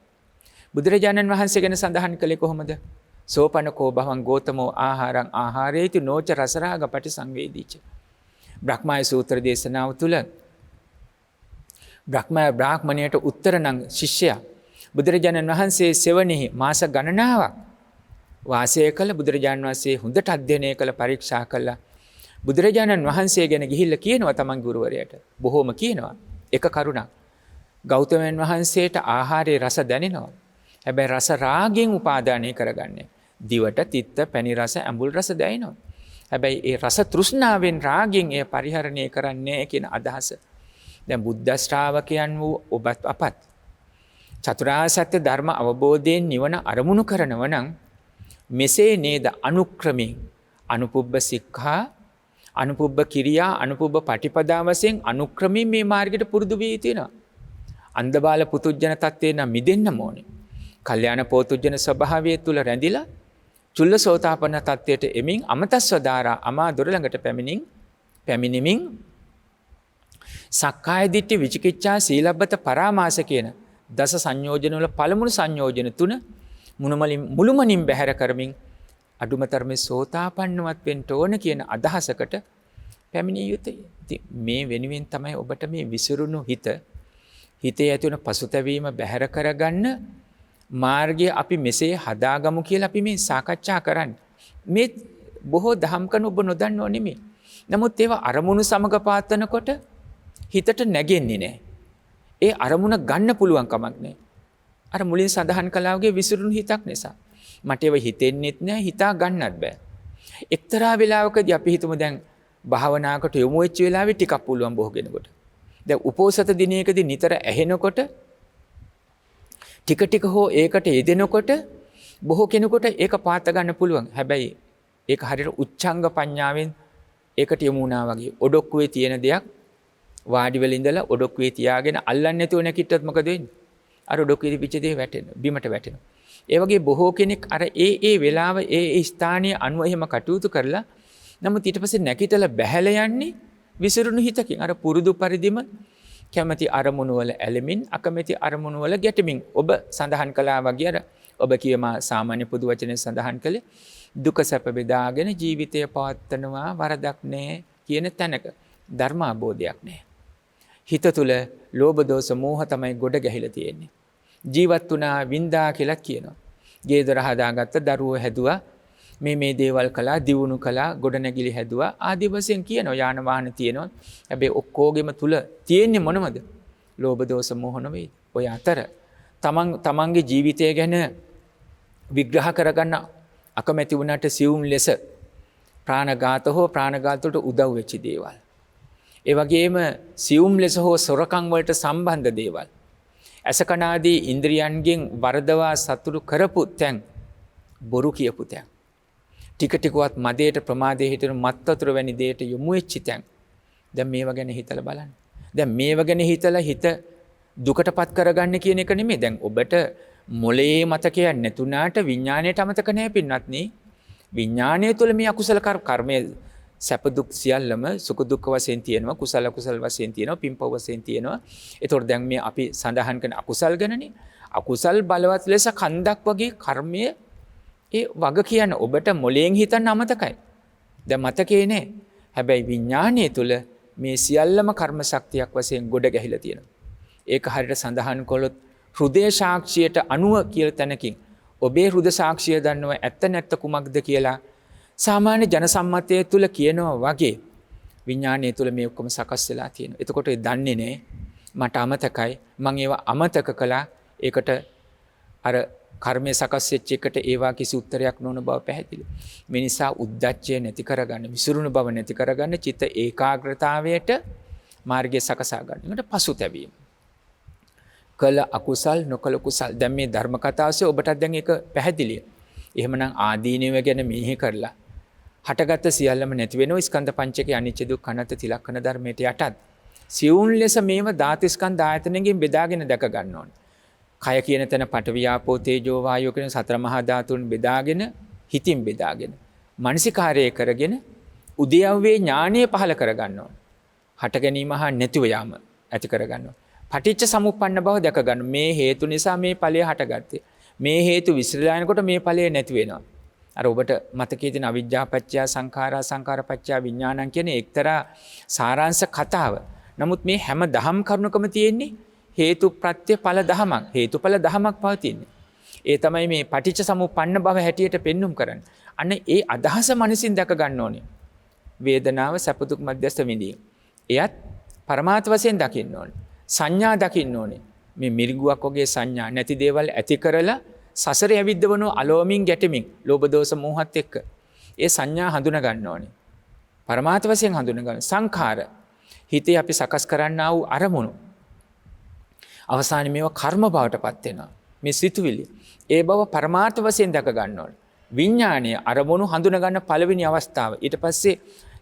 බුදුරජාණන් වහන්සේ ගැන සඳහන් කළේ කොහොමද? සෝපනකෝ භවං ගෝතමෝ ආහාරං ආහාරේති නොච රසරාග පටිසංවේදීච. බ්‍රහ්මය සූත්‍ර දේශනාව තුළ බ්‍රාහ්මණයට උත්තර නම් ශිෂ්‍යයා බුදුරජාණන් වහන්සේ සෙවණෙහි මාස ගණනාවක් වාසය කළ බුදුරජාණන් වහන්සේ හොඳට අධ්‍යයනය කළ පරීක්ෂා කළා. බුදුරජාණන් වහන්සේ ගැන ගිහිල්ලා කියනවා තමන් ගුරුවරයාට. බොහෝම කියනවා. එක කරුණක්. ගෞතමයන් වහන්සේට ආහාරයේ රස දැනෙනවා. හැබැයි රස රාගයෙන් උපාදානය කරගන්නේ. දිවට තිත්ත, පැණි රස, ඇඹුල් රස දැනෙනවා. හැබැයි ඒ රස තෘෂ්ණාවෙන් රාගයෙන් එය පරිහරණය කරන්නේ කියන අදහස. දැන් බුද්ධ ශ්‍රාවකයන් වූ ඔබත් අපත් චතුරාර්ය සත්‍ය ධර්ම අවබෝධයෙන් නිවන අරමුණු කරනව නම් මෙසේ නේද අනුක්‍රමයෙන් අනුපුබ්බ සික්ඛා, අනුපුබ්බ කිරියා, අනුපුබ්බ පටිපදා වශයෙන් අනුක්‍රමයෙන් මේ මාර්ගයට පුරුදු වී තියෙනවා. අන්ධබාල පුතුජන තත්ත්වේ නම් මිදෙන්න ඕනේ. කල්යාණ පෝතුජන ස්වභාවය තුල රැඳිලා චුල්ලසෝතාපන්න තත්ත්වයට එමින් අමතස්වදාරා අමා දොර ළඟට පැමිණෙමින් සක්කාය දිට්ඨි, විචිකිච්ඡා, සීලබ්බත, පරාමාස කියන දස සංයෝජන වල පළමුණු සංයෝජන තුන මුළුමනින් බැහැර කරමින් අඩුමතරමේ සෝතාපන්නවත් වෙන්න ඕන කියන අදහසකට පැමිණිය යුතුයි. මේ වෙනුවෙන් තමයි ඔබට මේ විසිරුණු හිතේ ඇති වෙන පසුතැවීම බැහැර කරගන්න මාර්ගය අපි මෙසේ හදාගමු කියලා අපි මේ සාකච්ඡා කරන්නේ. මේ බොහෝ දහම් කන ඔබ නොදන්නව නෙමෙයි. නමුත් ඒවා අරමුණු සමග පාත්තනකොට හිතට නැගෙන්නේ නැහැ. ඒ අරමුණ ගන්න පුළුවන් කමක් නැහැ. අර මුලින් සඳහන් කළා වගේ විසිරුණු හිතක් නිසා. මට ඒව හිතෙන්නෙත් නැහැ, හිතා ගන්නත් බෑ. එක්තරා වෙලාවකදී අපි හිතමු දැන් භාවනාවකට යොමු වෙච්ච වෙලාවේ ටිකක් පුළුවන් බොහෝ කෙනෙකුට. දැන් උපෝසත දිනයකදී නිතර ඇහෙනකොට ටික ටික හෝ ඒකට යෙදෙනකොට බොහෝ කෙනෙකුට ඒක පාත ගන්න පුළුවන්. හැබැයි ඒක හරියට උච්ඡංග පඤ්ඤාවෙන් ඒකට යොමු වුණා වගේ. ඔඩොක්කුවේ තියෙන දෙයක් වාඩි වෙලා ඉඳලා ඔඩොක්කුවේ තියාගෙන අල්ලන්නේ නැතුව නැකිට්ටොත් මොකද වෙන්නේ? අර ඔඩොක්කුවේ පිච්ච දේ වැටෙනවා, බිමට වැටෙනවා. ඒ වගේ බොහෝ කෙනෙක් අර ඒ වෙලාව ඒ ස්ථානීය අනුව එහෙම කටයුතු කරලා නමුත් ඊට පස්සේ නැකිටලා බැහැලා යන්නේ විසිරුණු හිතකින්. අර පුරුදු පරිදිම කැමැති අරමුණු වල ඇලෙමින්, අකමැති අරමුණු වල ගැටෙමින්. ඔබ සඳහන් කළා වගේ අර ඔබ කියම සාමාන්‍ය පොදු වචනේ සඳහන් කළේ දුක සැප බෙදාගෙන ජීවිතය පවත්වනවා වරදක් නැහැ කියන තැනක ධර්ම අවබෝධයක් නැහැ. හිත තුල ලෝභ දෝෂ මෝහ තමයි ගොඩ ගැහිලා තියෙන්නේ. ජීවත් වුණා වින්දා කියලා කියනවා. ගේ දොර හදාගත්ත, දරුවෝ හැදුවා, මේ දේවල් කළා, දියුණු කළා, ගොඩනැගිලි හැදුවා ආදී වශයෙන් කියනවා. යාන වාහන තියෙනවා. හැබැයි ඔක්කොගෙම තුල තියෙන්නේ මොනවද? ලෝභ දෝෂ මෝහ නෙවෙයි. ඔය අතර තමන්ගේ ජීවිතය ගැන විග්‍රහ කරගන්න අකමැති වුණාට සියුම් ලෙස ප්‍රාණඝාත හෝ ප්‍රාණඝාතයට උදව් වෙච්ච දේවල්. ඒ වගේම සියුම් ලෙස හෝ සොරකම් වලට සම්බන්ධ දේවල්. අසකනාදී ඉන්ද්‍රියන්ගෙන් වරදවා සතුටු කරපු තැන්, බොරු කියපු තැන්. ටික ටිකවත් මදයට ප්‍රමාදයට හිතන මත්වතුර වැනි දෙයට යොමු වෙච්ච තැන්. දැන් මේවා ගැන හිතලා බලන්න. දැන් මේවා ගැන හිතලා හිත දුකටපත් කරගන්න කියන එක නෙමෙයි. දැන් ඔබට මොලේ මතකයක් නැතුණාට විඥාණයට අමතක නැහැ පින්වත්නි. විඥාණය තුළ මේ අකුසල කර්මයේ සැප දුක් සියල්ලම සුඛ දුක්ඛ වශයෙන් තියෙනවා, කුසල කුසල වශයෙන් තියෙනවා, පින්පව වශයෙන් තියෙනවා. ඒතකොට දැන් මේ අපි සඳහන් කරන අකුසල් ගැනනේ. අකුසල් බලවත් ලෙස කන්දක් වගේ කර්මය ඒ වග කියන ඔබට මොලෙන් හිතන්න අමතකයි. දැන් මතකේ නෑ. හැබැයි විඥාණය තුළ මේ සියල්ලම කර්ම ශක්තියක් වශයෙන් ගොඩ ගැහිලා තියෙනවා. ඒක හරියට සඳහන් කළොත් හෘදය සාක්ෂියට අනුව කියලා තැනකින් ඔබේ හෘද සාක්ෂිය දන්නව ඇත්ත නැත්ත කුමක්ද කියලා සාමාන්‍ය ජන සම්මතය තුළ කියනවා වගේ විඥානය තුළ මේ ඔක්කොම සකස් වෙලා තියෙනවා. එතකොට ඒ දන්නේ නැහැ මට අමතකයි මම ඒවා අමතක කළා. ඒකට අර කර්මයේ සකස් වෙච්ච එකට ඒවා කිසි උත්තරයක් නොවන බව පැහැදිලි. මේ නිසා උද්දච්චය නැති කරගන්න, විසිරුණු බව නැති කරගන්න, චිත්ත ඒකාග්‍රතාවයට මාර්ගය සකසා ගන්න. ඒකට පසුතැවීම. කළ අකුසල් නොකළ කුසල්. දැන් මේ ධර්ම කතාවසේ ඔබටත් දැන් ඒක පැහැදිලියි. එහෙමනම් ආදීනව ගැන මෙහි කරලා හටගත් සියල්ලම නැති වෙනවා. ස්කන්ධ පංචකයේ අනිච්ච දුක්ඛ අනාත්ම තිලක්ෂණ ධර්මයට යටත්. සියුම් ලෙස මේව ධාතු ස්කන්ධ ආයතනයෙන් බෙදාගෙන දැක ගන්න ඕනේ. කය කියන තැන පඨවි ආපෝ තේජෝ වායෝ කියන සතර මහා ධාතුන් බෙදාගෙන හිතින් බෙදාගෙන මානසිකාරය කරගෙන උද්‍යව්වේ ඥානය පහල කර ගන්න ඕනේ. හට ගැනීම හා නැතිව යාම ඇති කර ගන්න ඕනේ. පටිච්ච සමුප්පන්න බව දැක ගන්න. මේ හේතු නිසා මේ ඵලය හටගත්තේ. මේ හේතු විසිරලා යනකොට මේ ඵලය නැති වෙනවා. අර ඔබට මතකයේ තියෙන අවිජ්ජා පත්‍ය සංඛාරා සංඛාර පත්‍ය විඥානං කියන එක්තරා සාරාංශ කතාව. නමුත් මේ හැම දහම් කරුණකම තියෙන්නේ හේතු ප්‍රත්‍ය ඵල දහමක්. හේතුඵල දහමක් පවතින්නේ. ඒ තමයි මේ පටිච්ච සමුප්පන්න බව හැටියට පෙන්눔 කරන්නේ. අන්න ඒ අදහස මනසින් දැක ගන්න ඕනේ. වේදනාව සැප දුක් මධ්‍යස්ථ විඳීම. එයත් පරමාර්ථ වශයෙන් දකින්න ඕනේ. සංඥා දකින්න ඕනේ. මේ මිරිඟුවක් වගේ සංඥා නැති දේවල් ඇති කරලා සසරේ ඇවිද්දවන අලෝමින් ගැටෙමින් ලෝභ දෝෂ මෝහත් එක්ක ඒ සංඥා හඳුනා ගන්න ඕනේ. පරමාර්ථ වශයෙන් හඳුනා ගන්න. සංඛාර හිතේ අපි සකස් කරන්නා වූ අරමුණු අවසානයේ මේවා කර්ම බවටපත් වෙනවා. මේ සිතුවිලි. ඒ බව පරමාර්ථ වශයෙන් දැක ගන්න ඕනේ. විඥානීය අරමුණු හඳුනා ගන්න පළවෙනි අවස්ථාව. ඊට පස්සේ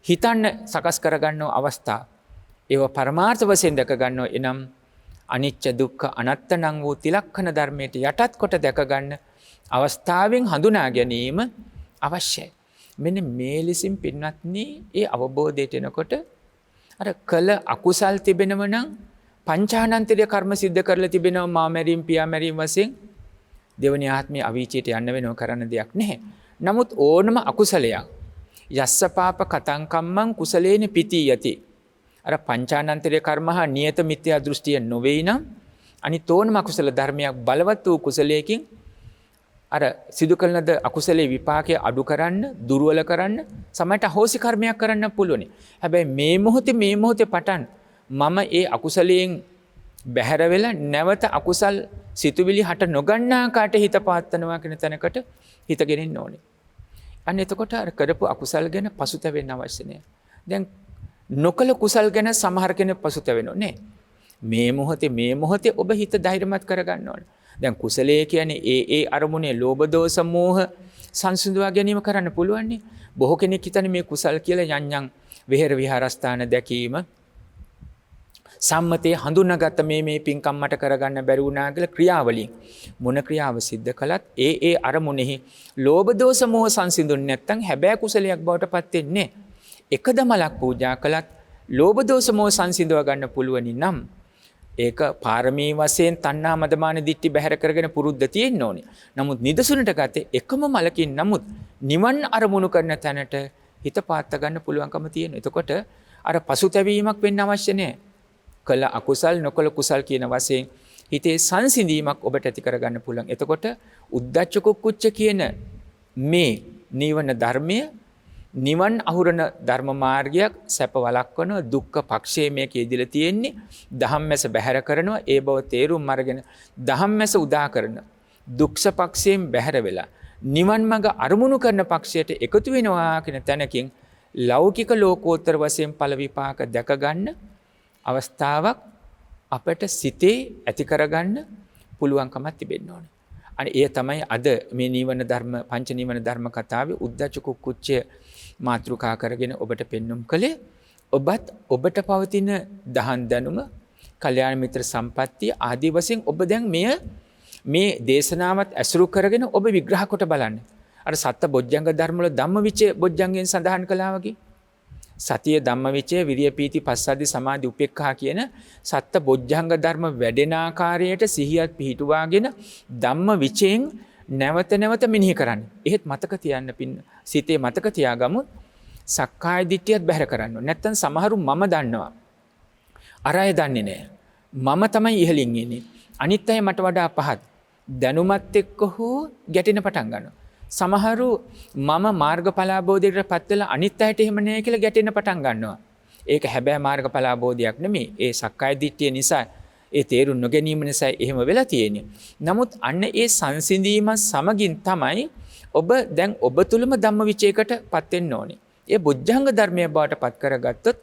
හිතන්න සකස් කර ගන්නව අවස්ථාව. ඒව පරමාර්ථ වශයෙන් දැක ගන්නව. එනම් අනිච්ච දුක්ඛ අනාත්ම වූ තිලක්ෂණ ධර්මයට යටත් කොට දැක ගන්න අවස්ථාවෙන් හඳුනා ගැනීම අවශ්‍යයි. මෙන්න මේ ලෙසින් පින්වත්නි ඒ අවබෝධයට එනකොට අර කළ අකුසල් තිබෙනව නම් පංචානන්තරීය කර්ම සිද්ධ කරලා තිබෙනවා මාමැරීම් පියාමැරීම් වශයෙන් දෙවනි ආත්මයේ අවීචයට යන්න වෙනව කරන්න දෙයක් නැහැ. නමුත් ඕනම අකුසලයක් යස්ස පාප කතං කම්මං කුසලේන පිටි යති. අර පංචානන්තරීය කර්ම හා නියත මිත්‍යා දෘෂ්ටිය නොවේයි නම් අනිත් ඕනම අකුසල ධර්මයක් බලවත් වූ කුසලයකින් අර සිදු කරන ද අකුසලයේ විපාකය අඩු කරන්න, දුර්වල කරන්න, සමහරට අහෝසි කර්මයක් කරන්න පුළුවන්. හැබැයි මේ මොහොතේ පටන් මම ඒ අකුසලයෙන් බැහැර වෙලා නැවත අකුසල් සිතුවිලි හට නොගන්නා කාට හිත පාත්තනවා කියන තැනකට හිත ගෙනින්න ඕනේ. අන්න එතකොට අර කරපු අකුසල් ගැන පසුතැවෙන්න අවශ්‍ය නැහැ. දැන් නොකල කුසල් ගැන සමහර කෙනෙක් පසුතැවෙනෝ නේ. මේ මොහොතේ ඔබ හිත ධෛර්යමත් කරගන්න ඕනේ. දැන් කුසලයේ කියන්නේ ඒ අරමුණේ ලෝභ දෝෂ මෝහ සංසිඳවා ගැනීම කරන්න පුළුවන් නේ. බොහෝ කෙනෙක් හිතන්නේ මේ කුසල් කියලා යන්යන් විහෙර විහාරස්ථාන දැකීම සම්මතයේ හඳුනාගත්ත මේ පින්කම් මට කරගන්න බැරි වුණා කියලා ක්‍රියාවලිය. මොන ක්‍රියාව සිද්ධ කළත් ඒ අරමුණෙහි ලෝභ දෝෂ මෝහ සංසිඳුන්නේ නැත්නම් හැබෑ කුසලයක් බවට පත් වෙන්නේ. එකද මලක් පූජා කළත් ලෝභ දෝෂ මෝහ සංසිඳව ගන්න පුළුවනි නම් ඒක පාරමී වශයෙන් තණ්හා මදමාන දිට්ටි බැහැර කරගෙන පුරුද්ද තියෙන්න ඕනේ. නමුත් නිදසුනට ගත්තේ එකම මලකින් නමුත් නිවන් අරමුණු කරන තැනට හිත පාත්ත ගන්න පුළුවන්කම තියෙනවා. එතකොට අර පසුතැවීමක් වෙන්න අවශ්‍ය නැහැ. කළ අකුසල් නොකළ කුසල් කියන වශයෙන් හිතේ සංසිඳීමක් ඔබට ඇති කරගන්න පුළුවන්. එතකොට උද්ධච්ච කුක්කුච්ච කියන මේ නිවන ධර්මය නිවන් අහුරන ධර්ම මාර්ගයක් සැප වළක්වන දුක්ඛ පක්ෂයේ මේක ඉදිලා තියෙන්නේ ධම්මැස බැහැර කරනවා. ඒ බව තේරුම් අරගෙන ධම්මැස උදා කරන දුක්ඛ පක්ෂයෙන් බැහැර වෙලා නිවන් මඟ අරමුණු කරන පක්ෂයට එකතු වෙනවා කියන තැනකින් ලෞකික ලෝකෝත්තර වශයෙන් ඵල විපාක දැක ගන්න අවස්ථාවක් අපට සිතේ ඇති කරගන්න පුළුවන්කමක් තිබෙන්න ඕනේ. අනේ ඒ තමයි අද මේ නිවන ධර්ම පංච නිවන ධර්ම කතාවේ උද්ධච්ච කුක්කුච්චය මාතෘකා කරගෙන ඔබට පෙන්눔 කළේ. ඔබට පවතින දහන් දැනුම, කල්යාණ මිත්‍ර සම්පත්තිය ආදී වශයෙන් ඔබ දැන් මේ දේශනාවත් ඇසුරු කරගෙන ඔබ විග්‍රහ කොට බලන්න. අර සත්ත බොජ්ජංග ධර්ම වල ධම්මවිචේ බොජ්ජංගෙන් සඳහන් කළා වගේ සතිය ධම්මවිචේ විරිය පීති පස්සද්ධි සමාධි උපේක්ඛා කියන සත්ත බොජ්ජංග ධර්ම වැඩෙන ආකාරයට සිහියත් පිහිටුවාගෙන ධම්මවිචෙන් නැවත මෙනෙහි කරන්න. එහෙත් මතක තියන්න සිතේ මතක තියාගමු සක්කාය දිට්ඨියත් බැහැර කරන්න. නැත්තම් සමහරු මම දන්නවා. අර අය දන්නේ නැහැ. මම තමයි ඉහළින් ඉන්නේ. අනිත් අය මට වඩා පහත්. දැනුමත් එක්ක හෝ ගැටෙන පටන් ගන්නවා. සමහරු මම මාර්ගඵල අවබෝධයට පත් වෙලා අනිත් අයට එහෙම නෑ කියලා ගැටෙන්න පටන් ගන්නවා. ඒක හැබැයි මාර්ගඵල අවබෝධයක් නෙමෙයි. ඒ සක්කාය දිට්ඨිය නිසා ඒ තේරුම් නොගැනීම නිසා එහෙම වෙලා තියෙන්නේ. නමුත් අන්න ඒ සංසිඳීම සමගින් තමයි ඔබ දැන් ඔබ තුලම ධම්මවිචයකට පත් වෙන්න ඕනේ. ඒ බොජ්ජංග ධර්මයේ බවට පත් කරගත්තොත්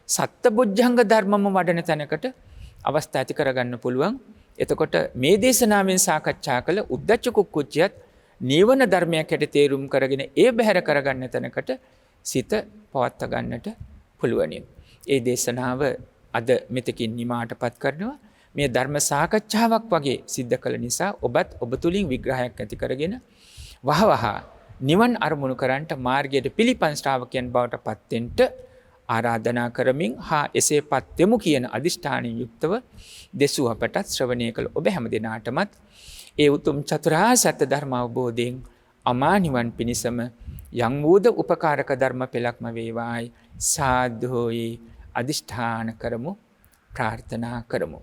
සත්ත බොජ්ජංග ධර්මම වඩන තැනකට අවස්ථා ඇති කරගන්න පුළුවන්. එතකොට මේ දේශනාවෙන් සාකච්ඡා කළ උද්ධච්ච කුක්කුච්චයත් නීවන ධර්මයක් හැට තේරුම් කරගෙන ඒ බැහැර කරගන්න තැනකට සිත පවත්වා ගන්නට පුළුවනි. ඒ දේශනාව අද මෙතකින් නිමාටපත් කරනවා. මේ ධර්ම සාකච්ඡාවක් වගේ සිද්ධ කළ නිසා ඔබත් ඔබ තුලින් විග්‍රහයක් ඇති කරගෙන වහවහ නිවන් අරමුණු කරන්ට මාර්ගයට පිළිපන් ශ්‍රාවකයන් බවට පත් වෙන්න ආරාධනා කරමින් එසේපත් වෙමු කියන අදිෂ්ඨානයෙන් යුක්තව දෙසූ අපටත් ශ්‍රවණය කළ ඔබ හැම දිනාටමත් ඒ උතුම් චතුරාර්ය සත්‍ය ධර්ම අවබෝධයෙන් අමා නිවන් පිණසම යම් වූද උපකාරක ධර්ම පෙළක්ම වේවායි සාදුයි අදිෂ්ඨාන කරමු ප්‍රාර්ථනා කරමු.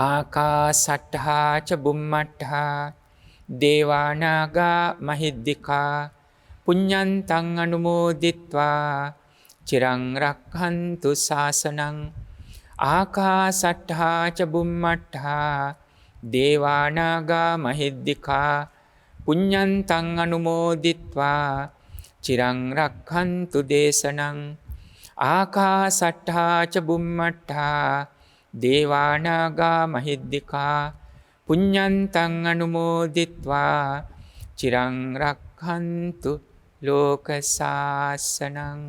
ආකාසට්ඨා ච බුම්මට්ඨා දේවානාගා මහිද්దికා පුඤ්ඤන්තං අනුමෝදිත්වා චිරං රක්ඛන්තු ශාසනං. ආකාසට්ඨා ච බුම්මට්ඨා දේවානාගා මහිද්దికා පුඤ්ඤන්තං අනුමෝදිත්වා චිරං රක්ඛන්තු දේශනං. ආකාසට්ඨා ච බුම්මට්ඨා දේවානාගා මහිද්దికා පුඤ්ඤන්තං අනුමෝදිත්වා චිරං රක්ඛන්තු ලෝක ශාසනං.